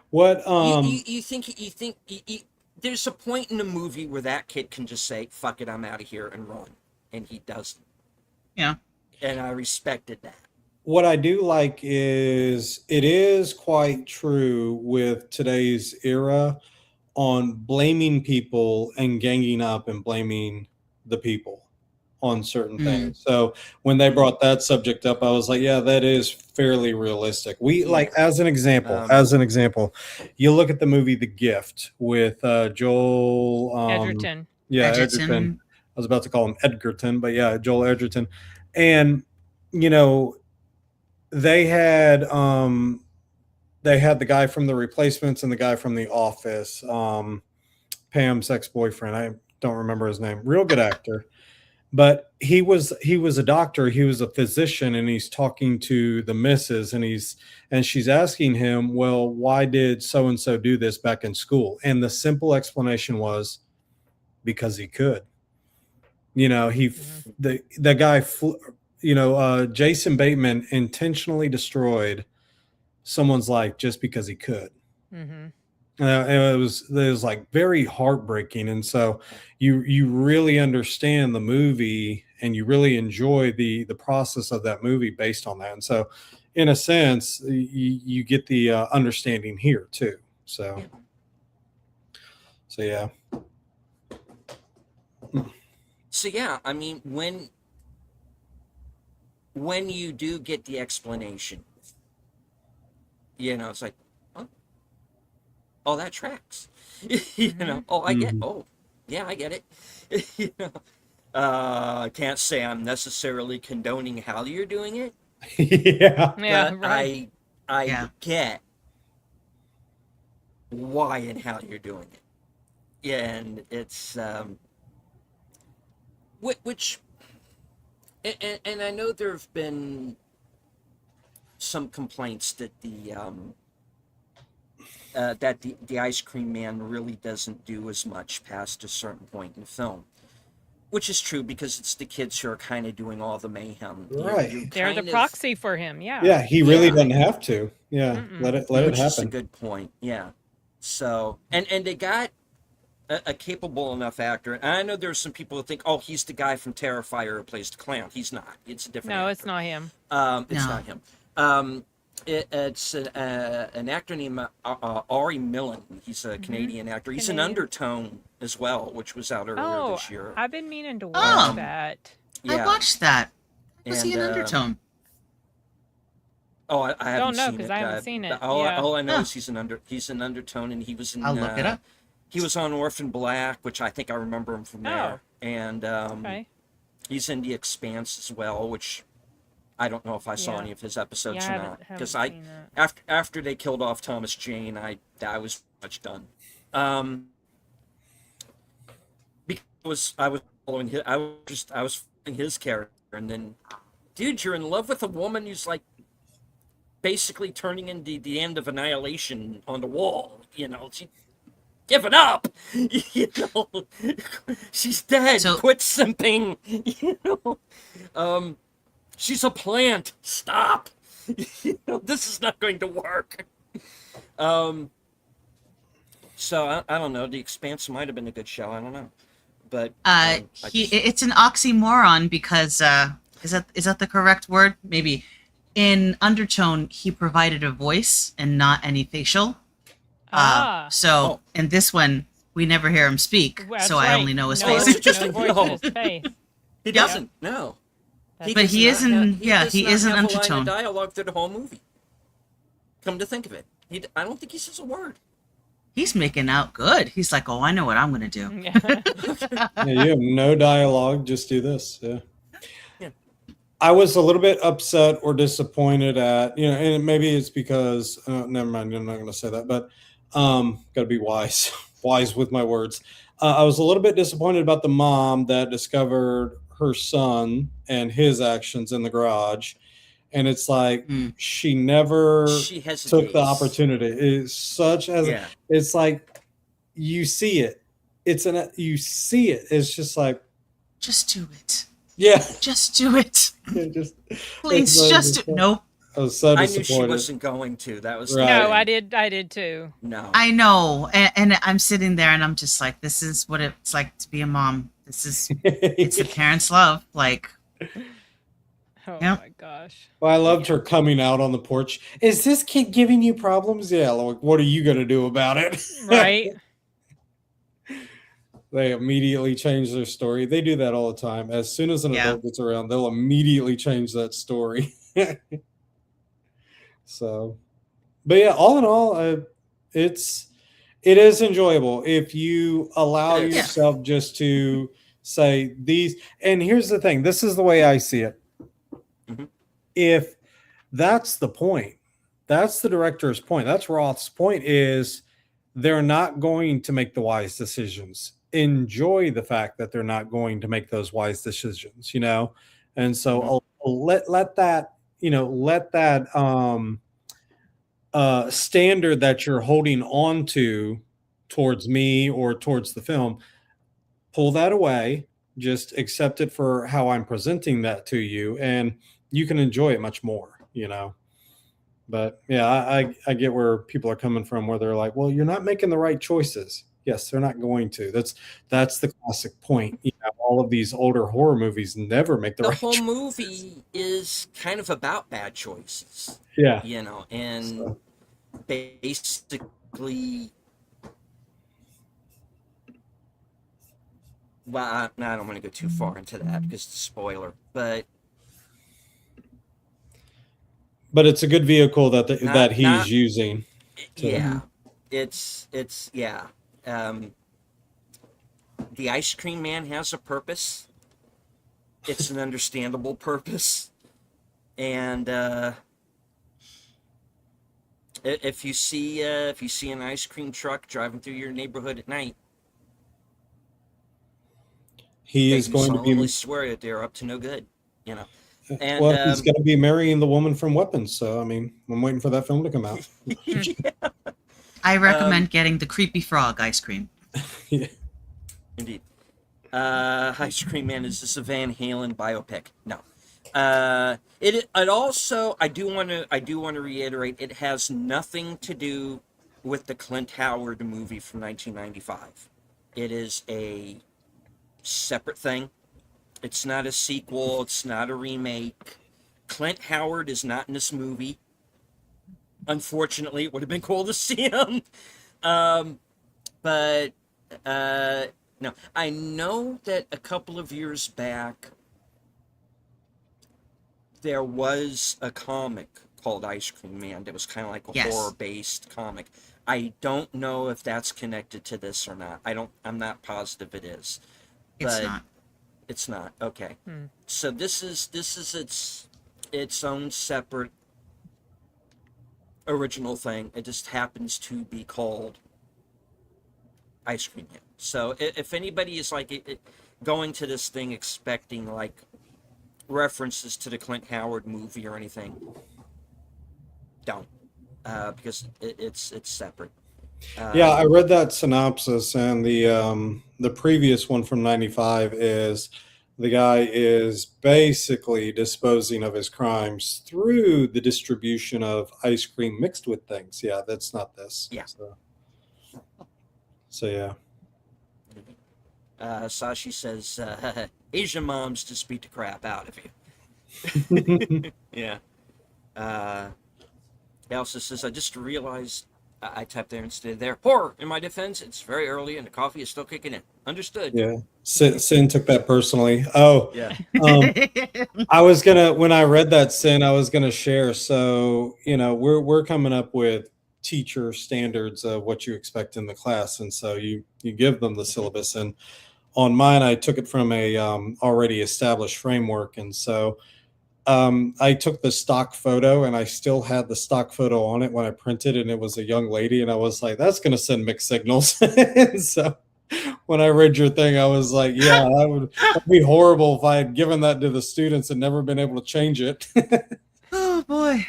What You think there's a point in the movie where that kid can just say, fuck it, I'm out of here, and run. And he doesn't. Yeah. And I respected that. what I do like is it is quite true with today's era on blaming people and ganging up and blaming the people on certain things. So when they brought that subject up, I was like, yeah, that is fairly realistic. We like, as an example, you look at the movie The Gift with Joel Edgerton. Yeah, Edgerton. Edgerton. I was about to call him Edgerton, but yeah, Joel Edgerton. And you know, they had the guy from The Replacements and the guy from The Office, Pam's ex-boyfriend. I don't remember his name. Real good actor. But he was a doctor, he was a physician, and he's talking to the missus, and she's asking him, well, why did so and so do this back in school? And the simple explanation was because he could. You know, the guy Jason Bateman intentionally destroyed someone's life just because he could. Mm-hmm. It was like very heartbreaking, and so you really understand the movie and you really enjoy the process of that movie based on that. And so, in a sense, you get the understanding here too. So yeah. So yeah, I mean, when you do get the explanation, It's like, oh, that tracks. Oh, I get. Mhm. Oh, yeah, I get it. I can't say I'm necessarily condoning how you're doing it, Yeah. Yeah, but right. I Yeah. get why and how you're doing it. Yeah, and it's which and I know there have been some complaints that the ice cream man really doesn't do as much past a certain point in the film, which is true because it's the kids who are kind of doing all the mayhem. Right. You They're the kind of, proxy for him. Yeah. Yeah, he really yeah, doesn't have to. Yeah, Mm-mm. let it which is a happen. good point. Yeah. So and they got a capable enough actor. And I know there's some people who think, oh, he's the guy from Terrifier who plays the clown. He's not. It's a different No, actor. it's not him. It's No. not him. It's an actor named Ari Millen. He's a Canadian actor. He's an Canadian. Undertone as well, which was out earlier Oh, this year. I've been meaning to watch Oh. that. I Yeah. watched that. Was he And, an undertone? Oh, I haven't Don't know, seen 'cause it. I haven't seen it. All, Yeah. all I know Huh. is he's an Undertone, and he was in. I'll look it up. He was on Orphan Black, which I think I remember him from there. And Okay. he's in The Expanse as well, which I don't know if I saw Yeah. any of his episodes Yeah, I or haven't- not, haven't because seen that. after they killed off Thomas Jane, I was pretty much done. Because I was following his, I was following his character, and then, dude, you're in love with a woman who's like basically turning into the end of Annihilation on the wall. She give it up. She's dead. So- Quit simping. She's a plant. Stop. This is not going to work. So I don't know. The Expanse might have been a good show. I don't know, but It's an oxymoron because is that the correct word? Maybe in Undertone he provided a voice and not any facial. So in this one we never hear him speak, That's so I right. only know his No, face. It's interesting. No voice, No. just face. he doesn't. No. That's- But he does is not in- have- yeah, does he not is in have a line of Undertone. dialogue through the whole movie. Come to think of it, I don't think he says a word. He's making out good. He's like, oh, I know what I'm gonna do. Yeah. Yeah, you have no dialogue. Just do this. Yeah. Yeah. I was a little bit upset or disappointed at, and maybe it's because, never mind, I'm not going to say that, but got to be wise, wise with my words. I was a little bit disappointed about the mom that discovered her son and his actions in the garage. And it's like, she never She took hesitates. the opportunity. It's such as, Yeah. it's like, you see it. You see it. It's just like, Just do it. yeah. Just do it. Just, Please, it's just do. Nope. I was so I knew she disappointed. wasn't going to. That was Right. No, I did too. No. I know, and I'm sitting there and I'm just like, this is what it's like to be a mom. It's the parents' love. Like, Oh Yeah. my gosh. Well, I loved her coming out on the porch. Is this kid giving you problems? Yeah. Like, what are you going to do about it? Right? They immediately change their story. They do that all the time. As soon as an Yeah. adult gets around, they'll immediately change that story. So, but yeah, all in all, it is enjoyable if you allow It is. yourself just to say these. And here's the thing: this is the way I see it. Mhm. If that's the point, that's the director's point. That's Roth's point: is they're not going to make the wise decisions. Enjoy the fact that they're not going to make those wise decisions, and so let that standard that you're holding on to towards me or towards the film, pull that away. Just accept it for how I'm presenting that to you, and you can enjoy it much more. But yeah, I get where people are coming from, where they're like, well, you're not making the right choices. Yes, they're not going to. That's the classic point. All of these older horror movies never make the The right whole choice. movie is kind of about bad choices, Yeah. and So. basically, well, I don't want to go too far into that because it's a spoiler, but But it's a good vehicle that that he's not- using. Yeah, it's yeah. The ice cream man has a purpose. It's an understandable purpose, and if you see an ice cream truck driving through your neighborhood at night, He they is can going to solemnly be. swear that they're up to no good, you know. And Well, he's going to be marrying the woman from Weapons. So I mean, I'm waiting for that film to come out. I recommend getting the creepy frog ice cream. Yeah. Indeed. Ice Cream Man, is this a Van Halen biopic? No. It also, I do want to reiterate, it has nothing to do with the Clint Howard movie from 1995. It is a separate thing. It's not a sequel. It's not a remake. Clint Howard is not in this movie. Unfortunately, it would have been cool to see him. But no, I know that a couple of years back, there was a comic called Ice Cream Man that was kind of like a Yes. horror-based comic. I don't know if that's connected to this or not. I'm not positive it is. It's But not. it's not. Okay. So this is its own separate original thing. It just happens to be called Ice Cream Man. So if anybody is like going to this thing expecting like references to the Clint Howard movie or anything, don't, because it's separate. Yeah, I read that synopsis, and the previous one from '95 is the guy is basically disposing of his crimes through the distribution of ice cream mixed with things. Yeah, that's not this. Yeah. So yeah. Sashi says, Asian moms just beat the crap out of you. Yeah. Elsa says, I just realized I typed there instead of there. Horror! In my defense, it's very early and the coffee is still kicking in. Understood. Yeah. Sin took that personally. Oh, Yeah. I was gonna, when I read that, Sin, I was gonna share. So we're coming up with teacher standards of what you expect in the class, and so you give them the syllabus. And on mine, I took it from a already established framework, and so I took the stock photo, and I still had the stock photo on it when I printed, and it was a young lady, and I was like, that's going to send mixed signals. And so when I read your thing, I was like, yeah, that'd be horrible if I had given that to the students and never been able to change it. Oh boy.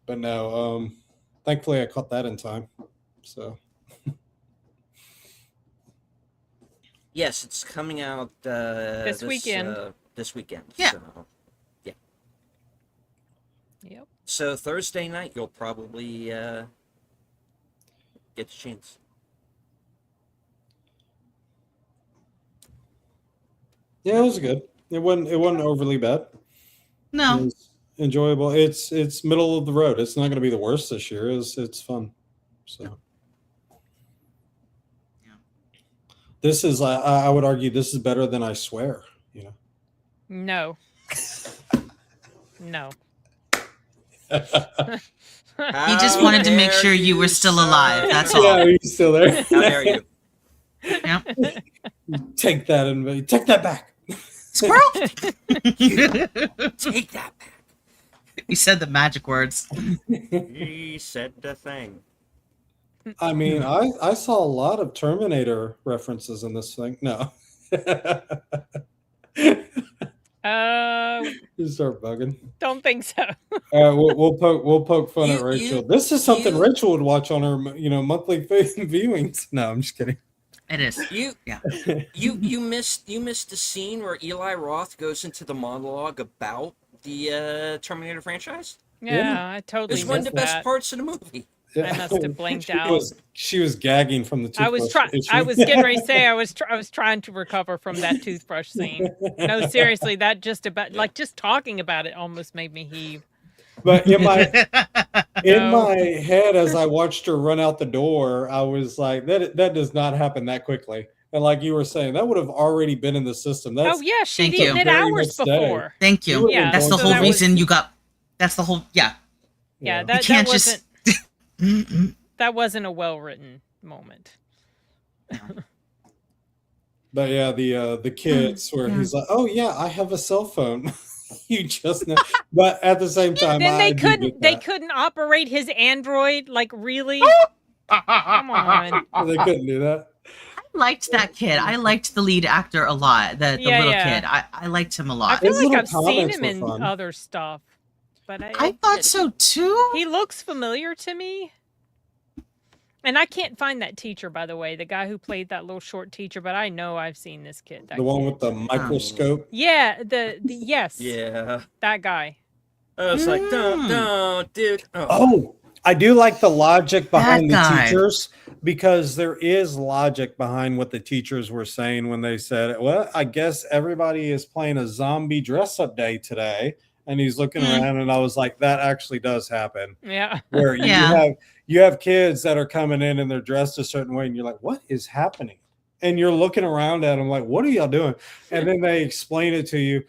But no, thankfully I caught that in time. So Yes, it's coming out this weekend. This weekend. Yeah. So, yeah. Yep. So Thursday night, you'll probably get the chance. yeah, it was good. It wasn't overly bad. It No. was enjoyable. It's middle of the road. It's not going to be the worst this year. It's fun. So Yeah. this is, I would argue, this is better than I Swear. No. No. He just wanted to make sure you were still alive. That's all. Yeah, he's still there. How dare you? Yeah. Take that and take that back. Squirrel. Take that back. You said the magic words. He said the thing. I mean, I saw a lot of Terminator references in this thing. No. You start bugging. Don't think so. We'll poke fun at Rachel. This is something you- Rachel would watch on her monthly viewings. No, I'm just kidding. It is. You missed the scene where Eli Roth goes into the monologue about the Terminator franchise. Yeah, I It totally was one of missed the best that. parts of the movie. I must have blinked She out. she was gagging from the I was toothbrush issue. I was getting ready to say I was trying to recover from that toothbrush scene. No, seriously, that just talking about it almost made me heave. But in my No. head, as I watched her run out the door, I was like, that does not happen that quickly. And like you were saying, that would have already been in the system. That's Oh yeah, she'd Thank you. eaten it Very hours much day. before. Thank you. Yeah, That's the so whole that was- reason you got That's the whole. Yeah. Yeah, You that can't wasn't just. that wasn't a well written moment. But yeah, the kids where Yeah. he's like, "Oh yeah, I have a cell phone." You just know, but at the same time, Then I do get they that. couldn't operate his Android. Like, really? Come on. They couldn't do that. I liked that kid. I liked the lead actor a lot. The Yeah, little yeah. kid. I liked him a I lot. feel His like little I've seen comments him were in fun. other stuff, but I thought so too. He looks familiar to me. And I can't find that teacher, by the way, the guy who played that little short teacher, but I know I've seen this kid. The one with the microscope. Yeah, the yes. Yeah. That guy. I was like, don't, dude. Oh, I do like the logic behind the guy. teachers, because there is logic behind what the teachers were saying when they said, well, I guess everybody is playing a zombie dress up day today. And he's looking around, and I was like, that actually does happen. Yeah. Where Yeah. you have kids that are coming in and they're dressed a certain way, and you're like, what is happening? And you're looking around at them like, what are y'all doing? And then they explain it to you.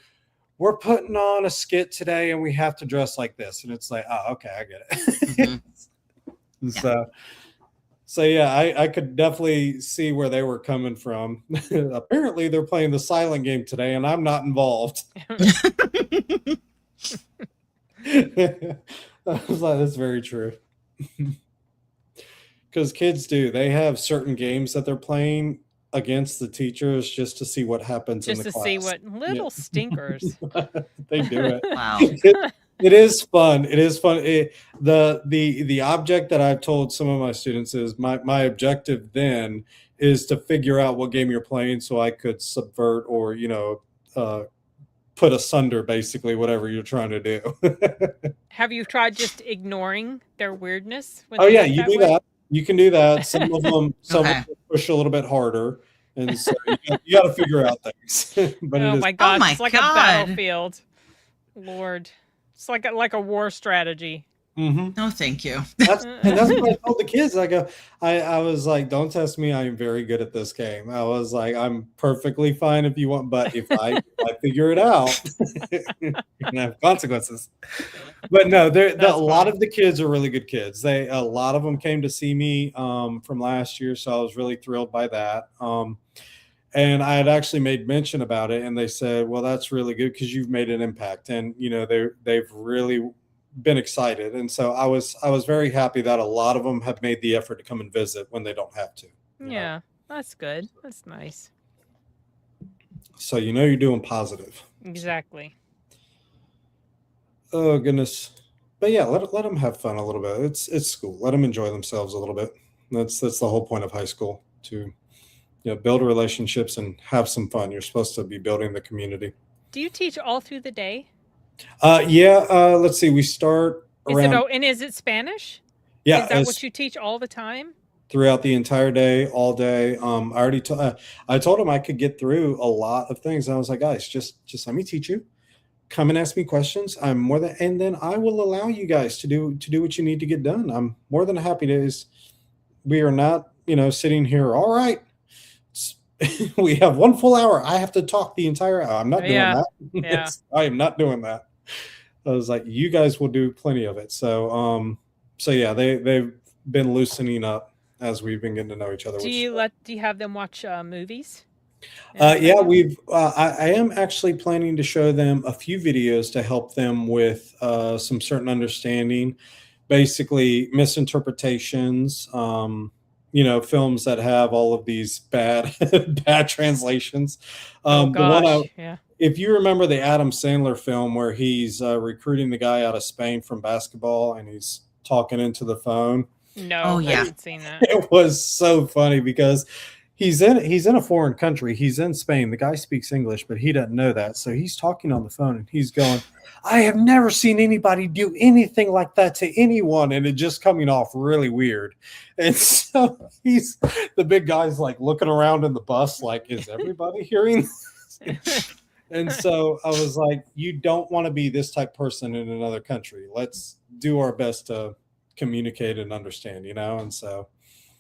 We're putting on a skit today and we have to dress like this. And it's like, oh, okay, I get it. Mhm. So yeah, I could definitely see where they were coming from. Apparently they're playing the silent game today and I'm not involved. I was like, that's very true. Because kids they have certain games that they're playing against the teachers just to see what happens Just in the to class. see what little stinkers. They do it. Wow. It is fun. It is fun. The object that I've told some of my students is my objective then is to figure out what game you're playing so I could subvert or put asunder basically whatever you're trying to do. Have you tried just ignoring their weirdness? When Oh they yeah, act you that do way? that. You can do that. Some of them Okay. push a little bit harder, and so you got to figure out things. But Oh it is my gosh, my it's like God. a battlefield. Lord. It's like a war strategy. No, thank you. that's what I told the kids. I was like, don't test me. I am very good at this game. I was like, I'm perfectly fine if you want, but if I figure it out, you're gonna have consequences. But no, a lot of the kids are really good kids. A lot of them came to see me from last year, so I was really thrilled by that. And I had actually made mention about it, and they said, well, that's really good because you've made an impact. And they've really been excited. And so I was very happy that a lot of them have made the effort to come and visit when they don't have to. Yeah, that's good. That's nice. So you're doing positive. Exactly. Oh goodness. But yeah, let them have fun a little bit. It's school. Let them enjoy themselves a little bit. That's the whole point of high school, to build relationships and have some fun. You're supposed to be building the community. Do you teach all through the day? Let's see. We start around. And is it Spanish? Yeah, Is that what you teach all the time? Throughout the entire day, all day. I told him I could get through a lot of things. And I was like, guys, just let me teach you. Come and ask me questions. I'm more than, and then I will allow you guys to do what you need to get done. I'm more than happy to. We are not, sitting here. All right, we have 1 full hour. I have to talk the entire hour. I'm not doing that. Yeah. I am not doing that. I was like, you guys will do plenty of it. So yeah, they've been loosening up as we've been getting to know each other. Do you have them watch movies? Yeah, I am actually planning to show them a few videos to help them with some certain understanding, basically misinterpretations, films that have all of these bad translations. Oh gosh, if you remember the Adam Sandler film where he's recruiting the guy out of Spain from basketball and he's talking into the phone. No, oh, yeah. I haven't seen that. It was so funny because he's in a foreign country. He's in Spain. The guy speaks English, but he doesn't know that. So he's talking on the phone and he's going, I have never seen anybody do anything like that to anyone. And it just coming off really weird. And so the big guy's like looking around in the bus, like, is everybody hearing this? And so I was like, you don't want to be this type person in another country. Let's do our best to communicate and understand, And so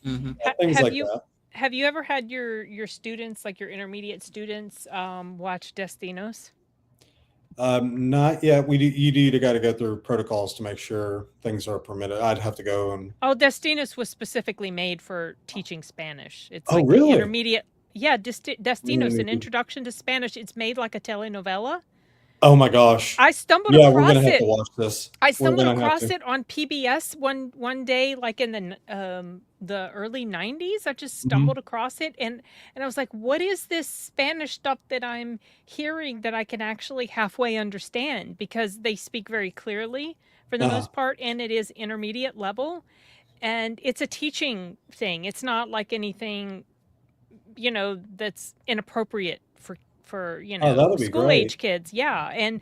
things like that. Have you ever had your students, like your intermediate students, watch Destinos? Not yet. You got to go through protocols to make sure things are permitted. I'd have to go and. Oh, Destinos was specifically made for teaching Spanish. It's Oh, like the really? intermediate. Yeah, Destinos, an Mm. introduction to Spanish. It's made like a telenovela. Oh my gosh. I stumbled Yeah, we're gonna across have to it. watch this. I We're stumbled gonna have across to. it on PBS one day, like in the early '90s. I just Mhm. stumbled across it, and I was like, "What is this Spanish stuff that I'm hearing that I can actually halfway understand?" Because they speak very clearly for the Uh-huh. most part, and it is intermediate level, and it's a teaching thing. It's not like anything, that's inappropriate for Oh, that'll be school great. age kids. Yeah, and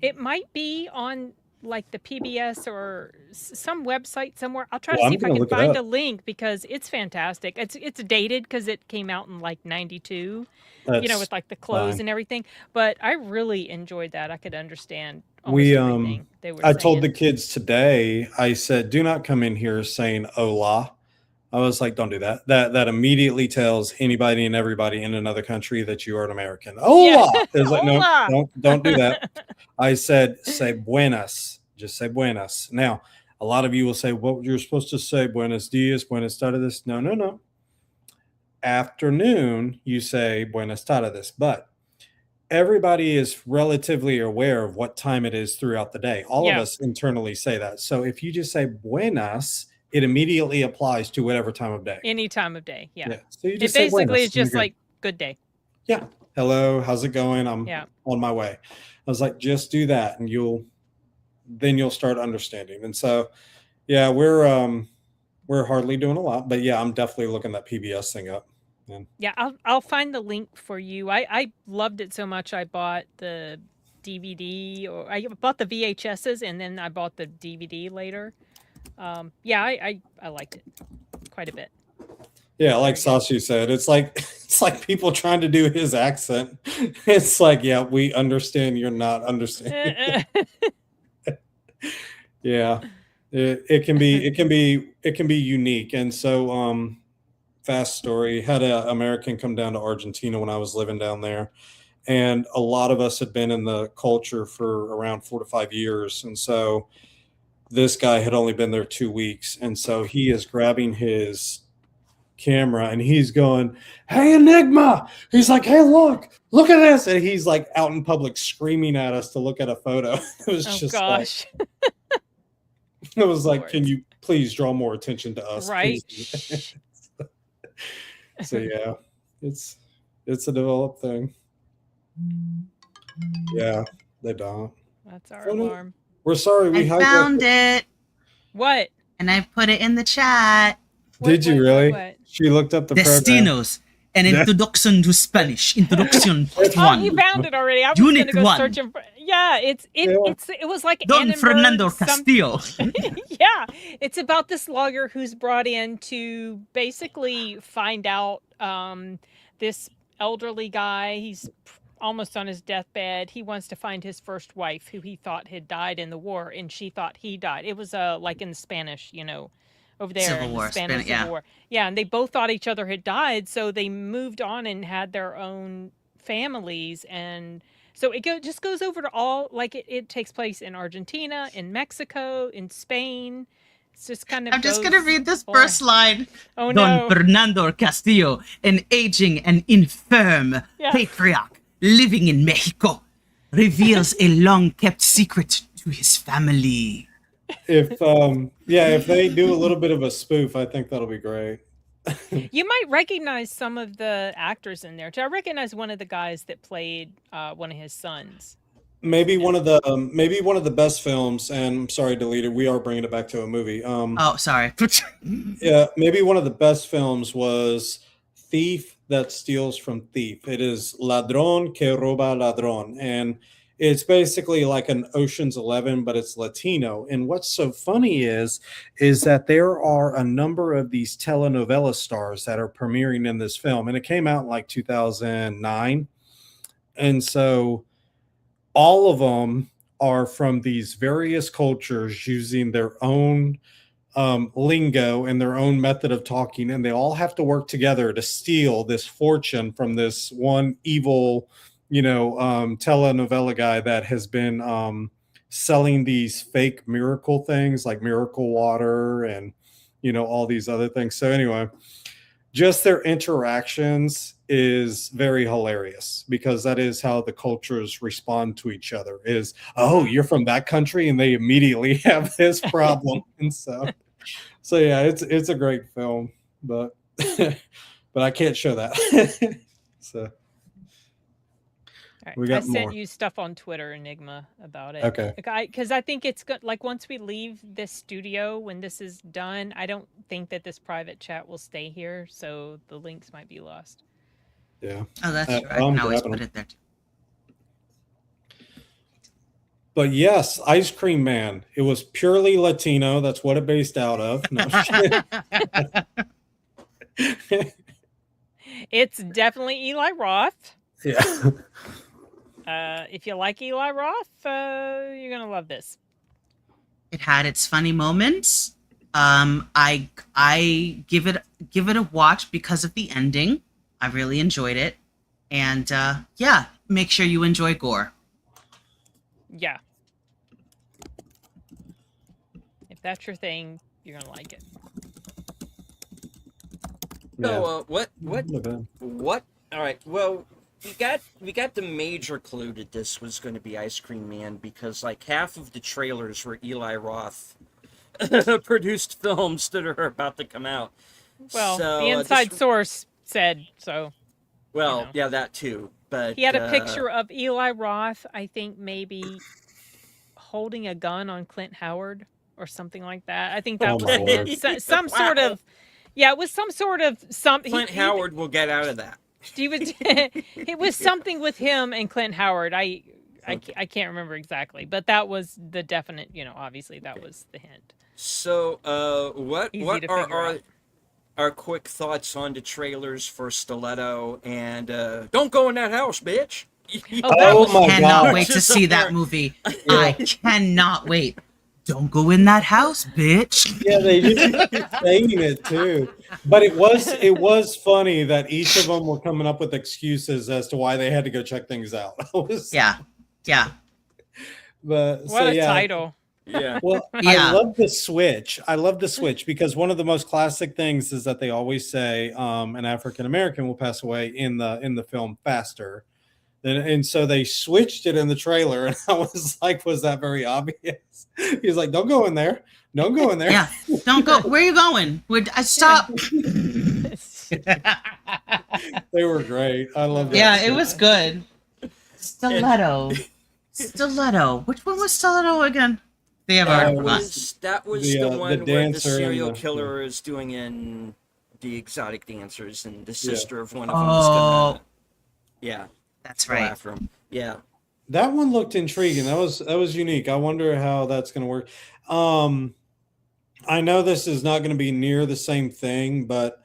it might be on like the PBS or some website somewhere. I'll try to Well, see I'm if I gonna can look it find up. a link because it's fantastic. It's dated because it came out in like '92, That's with like the clothes fine. and everything. But I really enjoyed that. I could understand almost We everything they were I told the saying. kids today, I said, do not come in here saying hola. I was like, don't do that. That immediately tells anybody and everybody in another country that you are an American. Yeah. Hola. It's like, no, Hola. don't do that. I said, say buenas. Just say buenas. Now, a lot of you will say, well, you're supposed to say buenos dias, buenas tardes. No, no, no. Afternoon, you say buenas tardes. But everybody is relatively aware of what time it is throughout the day. All of Yeah. us internally say that. So if you just say buenas, it immediately applies to whatever time of day. Any time of day. Yeah. So you It just say basically buenas. is just like good day. Yeah. Hello, how's it going? I'm Yeah. on my way. I was like, just do that and you'll start understanding. And so yeah, we're hardly doing a lot, but yeah, I'm definitely looking that PBS thing up. And Yeah, I'll find the link for you. I loved it so much I bought the DVD, or I bought the VHSs and then I bought the DVD later. Yeah, I liked it quite a bit. yeah, like Very good. Sashi said, it's like people trying to do his accent. It's like, yeah, we understand you're not understanding. Yeah. It can be unique. And so fast story, had an American come down to Argentina when I was living down there. And a lot of us had been in the culture for around 4 to 5 years. And so this guy had only been there 2 weeks. And so he is grabbing his camera and he's going, "Hey, Enigma." He's like, "Hey, look at this." And he's like out in public screaming at us to look at a photo. It was Oh just gosh. it was like, Lord. can you please draw more attention to us? Right. Please? So yeah, it's a developed thing. Yeah, they don't. That's our Funny. alarm. We're sorry. I found it What? and I put it in the chat. Did you really? She looked up the program. Destinos, an introduction to Spanish. Introduction part Oh, one. you found it already. I was Unit gonna go 1. searching for. Yeah, it was like Don Annenberg Fernando Castillo. Yeah, it's about this lawyer who's brought in to basically find out this elderly guy. He's almost on his deathbed. He wants to find his first wife, who he thought had died in the war, and she thought he died. It was like in the Spanish, over there Civil in War, the Spanish Civil War. Yeah, and they both thought each other had died, so they moved on and had their own families. And so it just goes over to all, like it takes place in Argentina, in Mexico, in Spain. It's just kind of I'm just going to read this boy. first line. Oh, Don no. Fernando Castillo, an aging and infirm patriarch living in Mexico, reveals a long-kept secret to his family. If they do a little bit of a spoof, I think that'll be great. You might recognize some of the actors in there too. I recognize one of the guys that played one of his sons. Maybe one of the best films. And I'm sorry, deleted. We are bringing it back to a movie. Oh, sorry. Yeah, maybe one of the best films was Thief That Steals from Thief. It is Ladrón que roba ladrón, and it's basically like an Ocean's 11, but it's Latino. And what's so funny is that there are a number of these telenovela stars that are premiering in this film, and it came out in like 2009. And so all of them are from these various cultures using their own lingo and their own method of talking, and they all have to work together to steal this fortune from this one evil telenovela guy that has been selling these fake miracle things like miracle water and all these other things. So anyway, just their interactions is very hilarious because that is how the cultures respond to each other is, oh, you're from that country, and they immediately have this problem. And so yeah, it's a great film, but but I can't show that. So All we right. I got sent more. you stuff on Twitter, Enigma, about it. Okay. Because I think it's good. Like, once we leave this studio, when this is done, I don't think that this private chat will stay here, so the links might be lost. Yeah. Oh, that's true. I I'm can always grabbing put them. it there too. But yes, Ice Cream Man. It was purely Latino. That's what it based out of. No. It's definitely Eli Roth. Yeah. If you like Eli Roth, you're gonna love this. It had its funny moments. I give it a watch because of the ending. I really enjoyed it, and yeah, make sure you enjoy gore. Yeah. If that's your thing, you're gonna like it. So, what? Okay. All right. Well, we got the major clue that this was going to be Ice Cream Man because like half of the trailers were Eli Roth produced films that are about to come out. Well, So, the inside source said so. Well, know. yeah, that too. But He had a picture of Eli Roth, I think maybe holding a gun on Clint Howard or something like that. I think that Oh, was my Lord. some sort of, yeah, it was some sort of something. Clint Howard will get out of that. It was something with him and Clint Howard. I can't remember exactly, but that was the definite. Obviously that was the hint. So, what Easy to are figure out. our quick thoughts on the trailers for Stiletto and don't go in that house, bitch? Oh my Cannot God. wait to Just see up that there. movie. I cannot wait. Don't go in that house, bitch. Yeah, they just keep saying it too. But it was funny that each of them were coming up with excuses as to why they had to go check things out. Yeah. But What a yeah. title! Yeah. Well, Yeah. I love the switch. Because one of the most classic things is that they always say an African American will pass away in the film faster. And so they switched it in the trailer, and I was like, was that very obvious? He's like, don't go in there. Don't go in there. Yeah. Don't go. Where are you going? Stop. They were great. I love that. Yeah, it was good. Stiletto. Which one was Stiletto again? They have already forgotten. That was The, the the one where the dancer and serial the- killer is doing in the exotic dancers, and the sister of one of Oh. them is gonna, yeah, That's go right. after him. Yeah. That one looked intriguing. That was unique. I wonder how that's going to work. I know this is not going to be near the same thing, but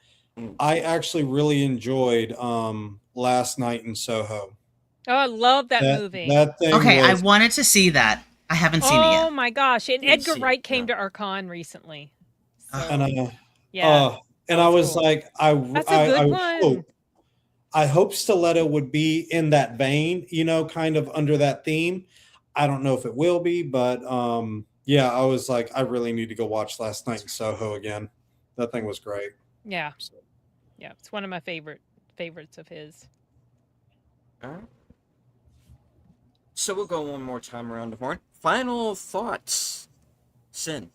I actually really enjoyed Last Night in Soho. Oh, I love that movie. That thing. Okay, I was- wanted to see that. I haven't seen it Oh yet. my gosh! And Didn't Edgar see it, Wright came no. to our con recently. So, and yeah, and that I was was cool. like, That's a good one. I hope Stiletto would be in that vein, kind of under that theme. I don't know if it will be, but yeah, I was like, I really need to go watch Last Night in Soho again. That thing was great. Yeah, it's one of my favorites of his. All right. So we'll go one more time around the horn. Final thoughts. Sin.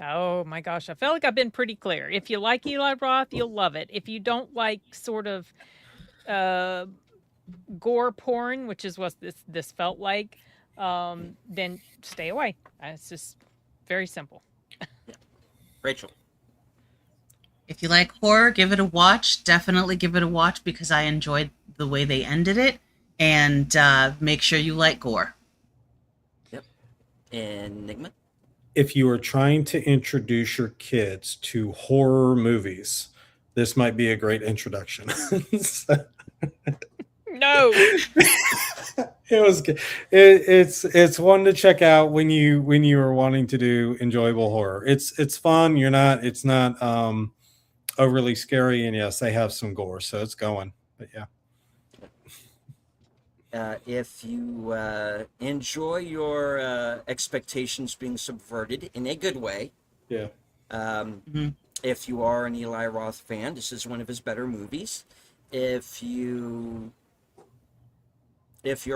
Oh my gosh, I feel like I've been pretty clear. If you like Eli Roth, you'll love it. If you don't like sort of gore porn, which is what this felt like, then stay away. It's just very simple. Rachel. If you like horror, give it a watch. Definitely give it a watch because I enjoyed the way they ended it. And make sure you like gore. Yep. Enigma. If you are trying to introduce your kids to horror movies, this might be a great introduction. No. It was good. It's one to check out when you are wanting to do enjoyable horror. It's fun. It's not overly scary, and yes, they have some gore, so it's going. But yeah. if you enjoy your expectations being subverted in a good way, Yeah. if you are an Eli Roth fan, this is one of his better movies. If you're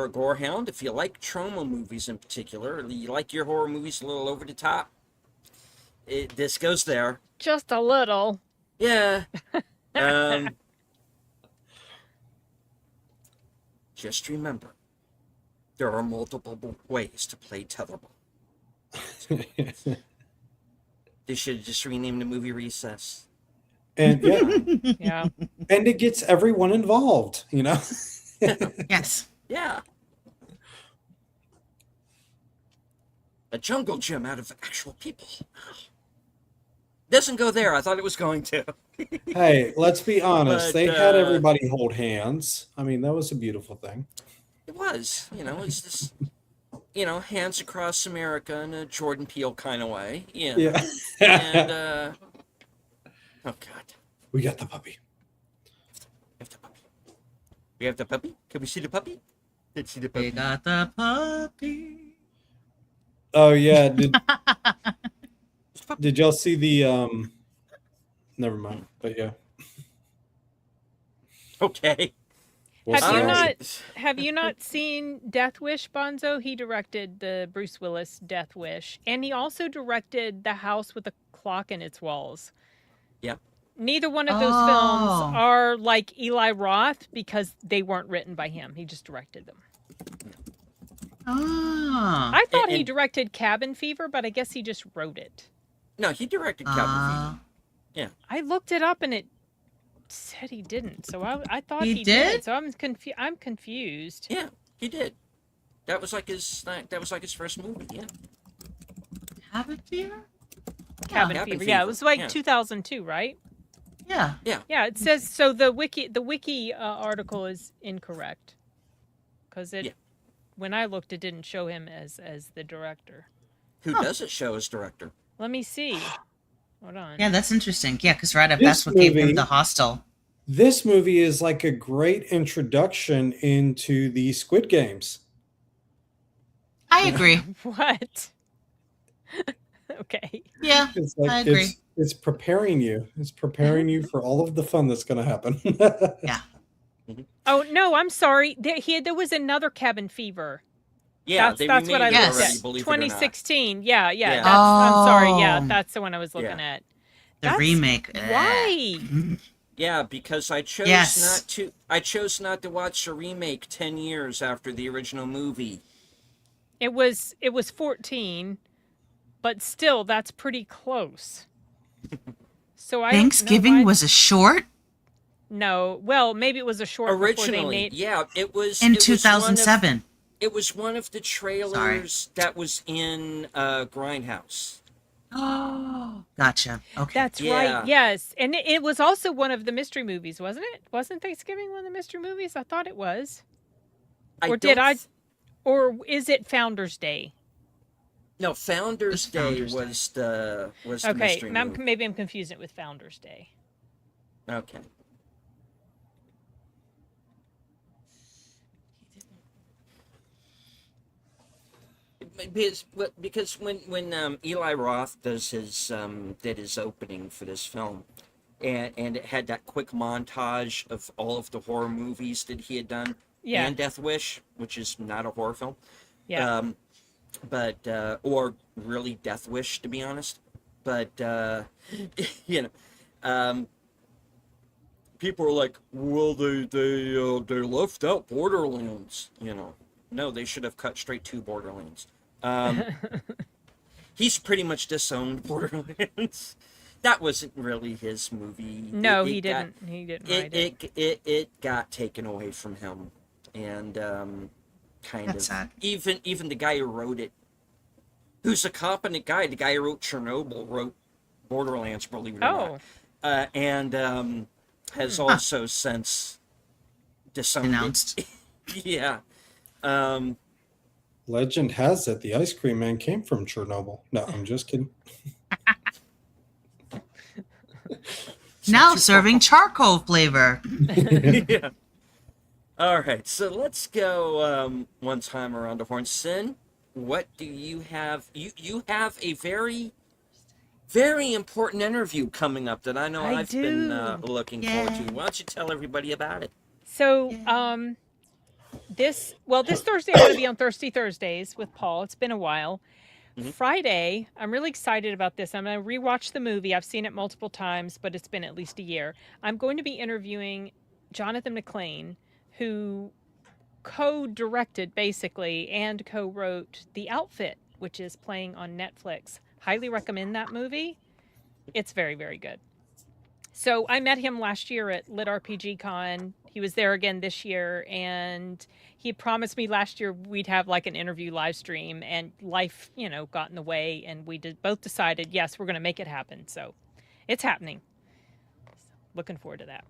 a gore hound, if you like trauma movies in particular, or you like your horror movies a little over the top, this goes there. Just a little. Yeah. Just remember, there are multiple ways to play tetherball. They should have just renamed the movie Recess. And yeah, Yeah. and it gets everyone involved, you know. Yes. Yeah. A jungle gym out of actual people. Doesn't go there. I thought it was going to. Hey, let's be honest. But, They had everybody hold hands. I mean, that was a beautiful thing. It was, it's this, hands across America in a Jordan Peele kind of way. Yeah. And, oh God. We got the puppy. We have the puppy. We have the puppy? Can we see the puppy? Let's see the puppy. We got the puppy. Oh yeah. Did y'all see the never mind. But yeah. Okay. We'll Have see. you All not right. have you not seen Death Wish, Bonzo? He directed the Bruce Willis Death Wish, and he also directed The House with a Clock in Its Walls. Yep. Neither one of those Oh. films are like Eli Roth because they weren't written by him. He just directed them. Ah. I thought he and- directed Cabin Fever, but I guess he just wrote it. No, he directed Cabin Fever. I looked it up and it said he didn't. So I thought He he did? did. So I'm confused. Yeah, he did. That was like his first movie. Yeah. Cabin Fever? Cabin Cabin Fever. Yeah, it Fever, was like yeah. 2002, right? Yeah. Yeah, it says so. The wiki article is incorrect because Yeah. when I looked, it didn't show him as the director. Who does it show as director? Let me see. Hold on. Yeah, that's interesting. Yeah, because right up This that's what gave him movie- the Hostel. This movie is like a great introduction into the Squid Games. I agree. What? Okay. Yeah. It's like I agree. it's preparing you. It's preparing you for all of the fun that's going to happen. Yeah. Oh no, I'm sorry. There was another Cabin Fever. Yeah, that's what I remade it looked looked already, at. believe it or not. 2016. Yeah. Yeah. I'm sorry. Yeah, Oh. that's the one I was looking Yeah. at. The That's- remake. Why? Yeah, because I chose Yes. not to watch a remake 10 years after the original movie. It was 14, but still, that's pretty close. So I don't know Thanksgiving why- was a short no. Well, maybe it was a short before they Originally, made. yeah, it was in it was 2007. It was one of the trailers that was in Grindhouse. Oh, gotcha. Okay. That's Yeah. right. Yes, and it was also one of the mystery movies, wasn't it? Wasn't Thanksgiving one of the mystery movies? I thought it was. Or did don't I? th- Or is it Founders Day? No, Founders It's Day Founders Day. was the Okay, mystery now movie. maybe I'm confusing it with Founders Day. Okay. Because when Eli Roth does did his opening for this film, and it had that quick montage of all of the horror movies that he had done, Yeah. and Death Wish, which is not a horror film, Yeah. but or really Death Wish, to be honest, but people are like, well, they left out Borderlands, No, they should have cut straight to Borderlands. He's pretty much disowned Borderlands. That wasn't really his movie. No, It he got- didn't. He didn't write it. it got taken away from him, and kind That's of sad. even the guy who wrote it, who's a competent guy, the guy who wrote Chernobyl wrote Borderlands, believe it or not, and has also since disowned Denounced. it. Yeah. Legend has it the ice cream man came from Chernobyl. No, I'm just kidding. Now serving charcoal flavor. Yeah. All right, so let's go one time around the horn. Sin, what do you have? You have a very, very important interview coming up that I know I I've been do. looking forward to. Why don't you tell everybody about it? So, this Thursday I'm going to be on Thirsty Thursdays with Paul. It's been a while. Friday, I'm really excited about this. I'm going to rewatch the movie. I've seen it multiple times, but it's been at least a year. I'm going to be interviewing Jonathan McLean, who co-directed basically and co-wrote The Outfit, which is playing on Netflix. Highly recommend that movie. It's very, very good. So I met him last year at Lit RPG Con. He was there again this year, and he promised me last year we'd have like an interview live stream, and life, got in the way, and we both decided, yes, we're going to make it happen. So it's happening. Looking forward to that.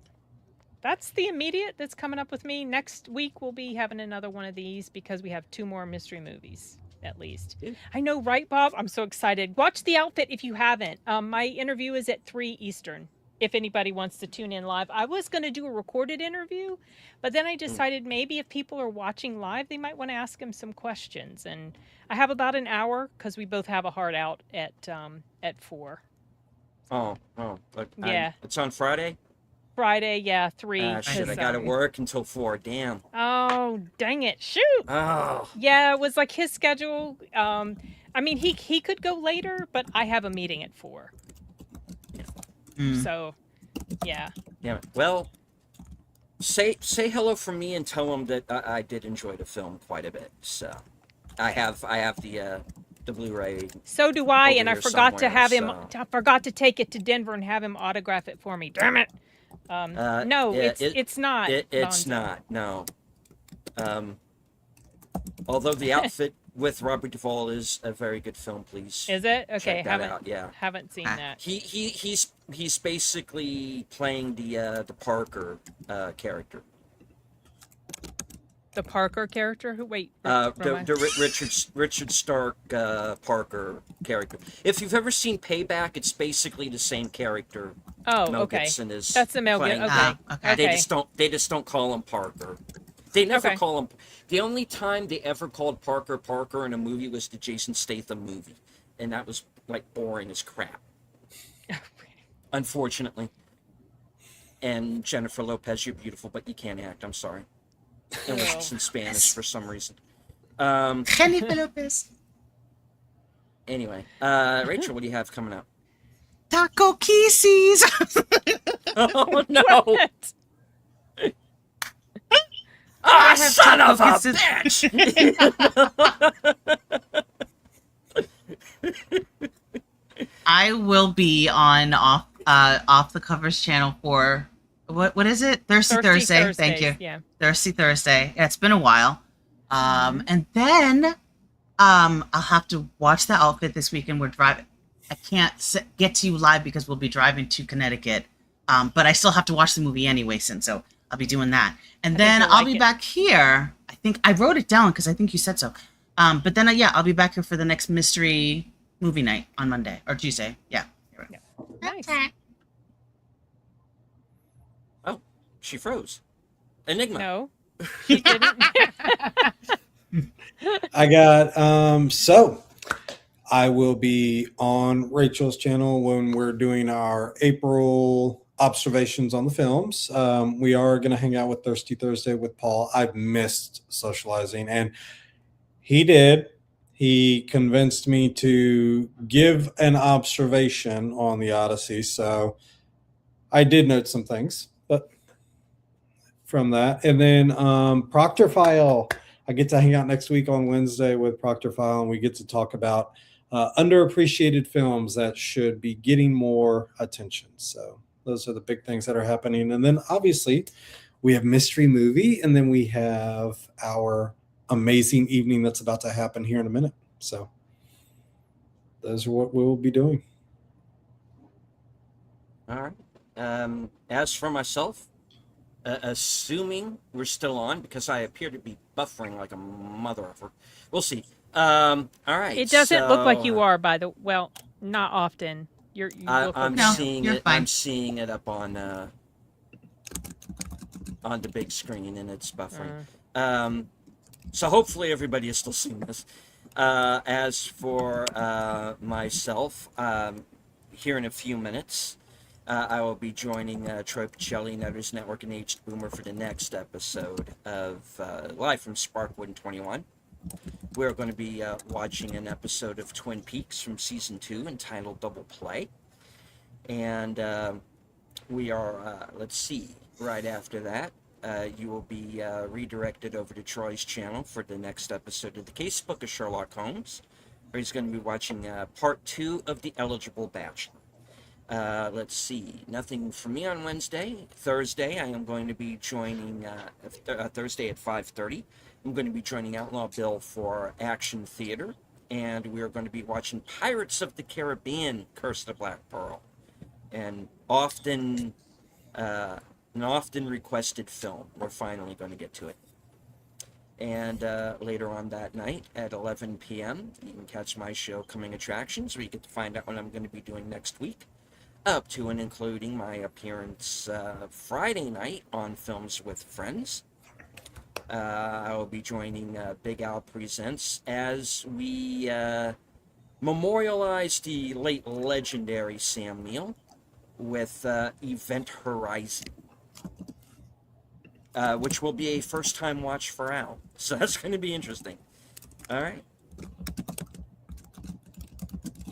That's the immediate that's coming up with me. Next week we'll be having another one of these because we have 2 more mystery movies at least. I know, right, Bob? I'm so excited. Watch The Outfit if you haven't. My interview is at 3 Eastern. If anybody wants to tune in live. I was going to do a recorded interview, but then I decided maybe if people are watching live, they might want to ask him some questions. And I have about an hour because we both have a hard out at 4. Yeah. It's on Friday? Friday, yeah, 3. Shit, I gotta work until 4. Damn. Oh, dang it! Shoot. Oh. Yeah, it was like his schedule. I mean, he could go later, but I have a meeting at 4. So, yeah. Damn it. Well, say hello from me and tell him that I did enjoy the film quite a bit. So, I have the Blu-ray. So do I, and I here forgot to have him. somewhere, I forgot to take it to Denver and have him autograph it for me. Damn it! No, yeah, it's not. It's Bonzo. not. No. Although The Outfit with Robert Duvall is a very good film, please. Is it? Okay, check that out. Yeah. haven't seen that. He's basically playing the Parker character. The Parker character? Who? Wait. The Richard Stark Parker character. If you've ever seen Payback, it's basically the same character. Oh, Mel okay. Gibson is That's the Mel playing. Gibson. Okay. Okay. They just don't call him Parker. They never Okay. call him. The only time they ever called Parker in a movie was the Jason Statham movie, and that was like boring as crap. Unfortunately. And Jennifer Lopez, you're beautiful, but you can't act. I'm sorry. Unless it's in Spanish for some reason. Jennifer Lopez. Anyway, Rachel, what do you have coming up? Taco Kisses. Oh no! What? Ah, son of a kisses. bitch! I will be on off the covers channel for what is it? Thirsty Thursday. Thank you. Yeah. Thirsty Thursday. Yeah, it's been a while. And then I'll have to watch The Outfit this weekend. We're driving. I can't get to you live because we'll be driving to Connecticut. But I still have to watch the movie anyway, so I'll be doing that. And then I'll be back here. I think I wrote it down because I think you said so. But then, I'll be back here for the next mystery movie night on Monday or Tuesday. Yeah. Nice. Oh, she froze. Enigma. No, she didn't. I got so I will be on Rachel's channel when we're doing our April observations on the films. We are going to hang out with Thirsty Thursday with Paul. I've missed socializing, and he did. He convinced me to give an observation on the Odyssey, so I did note some things, but from that. And then Proctor File, I get to hang out next week on Wednesday with Proctor File, and we get to talk about underappreciated films that should be getting more attention. So those are the big things that are happening. And then obviously we have Mystery Movie, and then we have our amazing evening that's about to happen here in a minute. So those are what we'll be doing. All right. As for myself, assuming we're still on, because I appear to be buffering like a mother effer. We'll see. All right. It doesn't look like you are, well, not often. You look I'm okay. seeing you're it. fine. I'm seeing it up on on the big screen and it's buffering. So hopefully everybody is still seeing this. As for myself, here in a few minutes, I will be joining Troy Pacelli, Nutters Network, and Aged Boomer for the next episode of Live from Sparkwood 21. We're going to be watching an episode of Twin Peaks from Season 2 entitled Double Play. And we are, let's see, right after that, you will be redirected over to Troy's channel for the next episode of the Casebook of Sherlock Holmes, where he's going to be watching Part 2 of The Eligible Bachelor. Let's see, nothing for me on Wednesday. Thursday, I am going to be joining, Thursday at 5:30, I'm going to be joining Outlaw Bill for Action Theater, and we are going to be watching Pirates of the Caribbean, Curse of the Black Pearl, an often requested film. We're finally going to get to it. And later on that night at 11 p.m., you can catch my show, Coming Attractions, where you get to find out what I'm going to be doing next week, up to and including my appearance Friday night on Films with Friends. I will be joining Big Al Presents as we memorialize the late legendary Sam Neill with Event Horizon, which will be a first-time watch for Al. So that's going to be interesting. All right.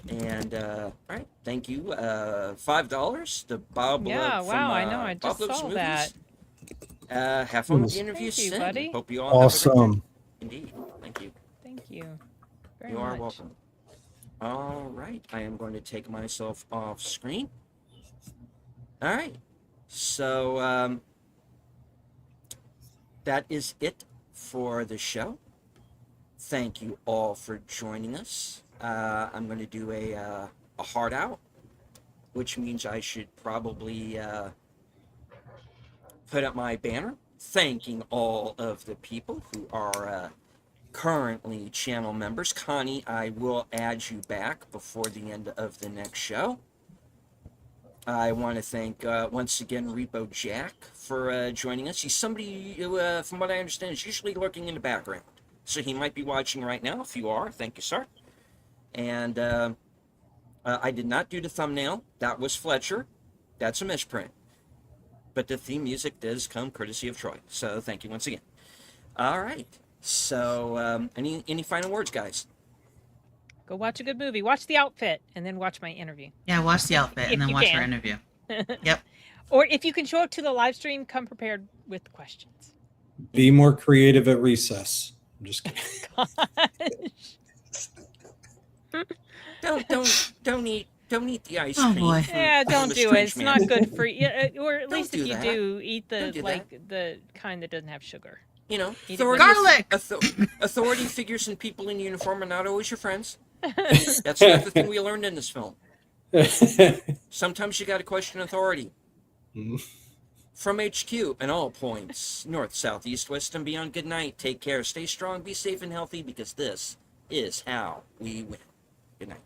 And, all right, thank you. $5 to Bob Yeah, Love wow, from, I know, I Bob just Love's saw Movies. that. Have fun with the interview, Thank you, Sid. buddy. Hope you all have a great Awesome. day. Indeed. Thank you. Thank you very You much. are welcome. All right, I am going to take myself off screen. All right, so that is it for the show. Thank you all for joining us. I'm going to do a heart out, which means I should probably put up my banner thanking all of the people who are currently channel members. Connie, I will add you back before the end of the next show. I want to thank once again Repo Jack for joining us. He's somebody who, from what I understand, is usually lurking in the background. So he might be watching right now. If you are, thank you, sir. And I did not do the thumbnail. That was Fletcher. That's a misprint. But the theme music does come courtesy of Troy. So thank you once again. All right. So any final words, guys? Go watch a good movie. Watch The Outfit and then watch my interview. Yeah, watch the outfit If and then you watch can. our interview. Yep. Or if you can show up to the live stream, come prepared with questions. Be more creative at recess. I'm just kidding. Gosh. Don't eat the ice Oh, cream. boy. from- Yeah, from don't the do it. strange It's man. not good for you. Or at Don't least do if you that. do, eat Don't do that. the kind that doesn't have sugar. You know, Eat it authority, Garlic! authority figures and people in uniform are not always your friends. That's another thing we learned in this film. Sometimes you got to question authority. From HQ and all points, north, south, east, west, and beyond, good night. Take care, stay strong, be safe and healthy, because this is how we win. Good night.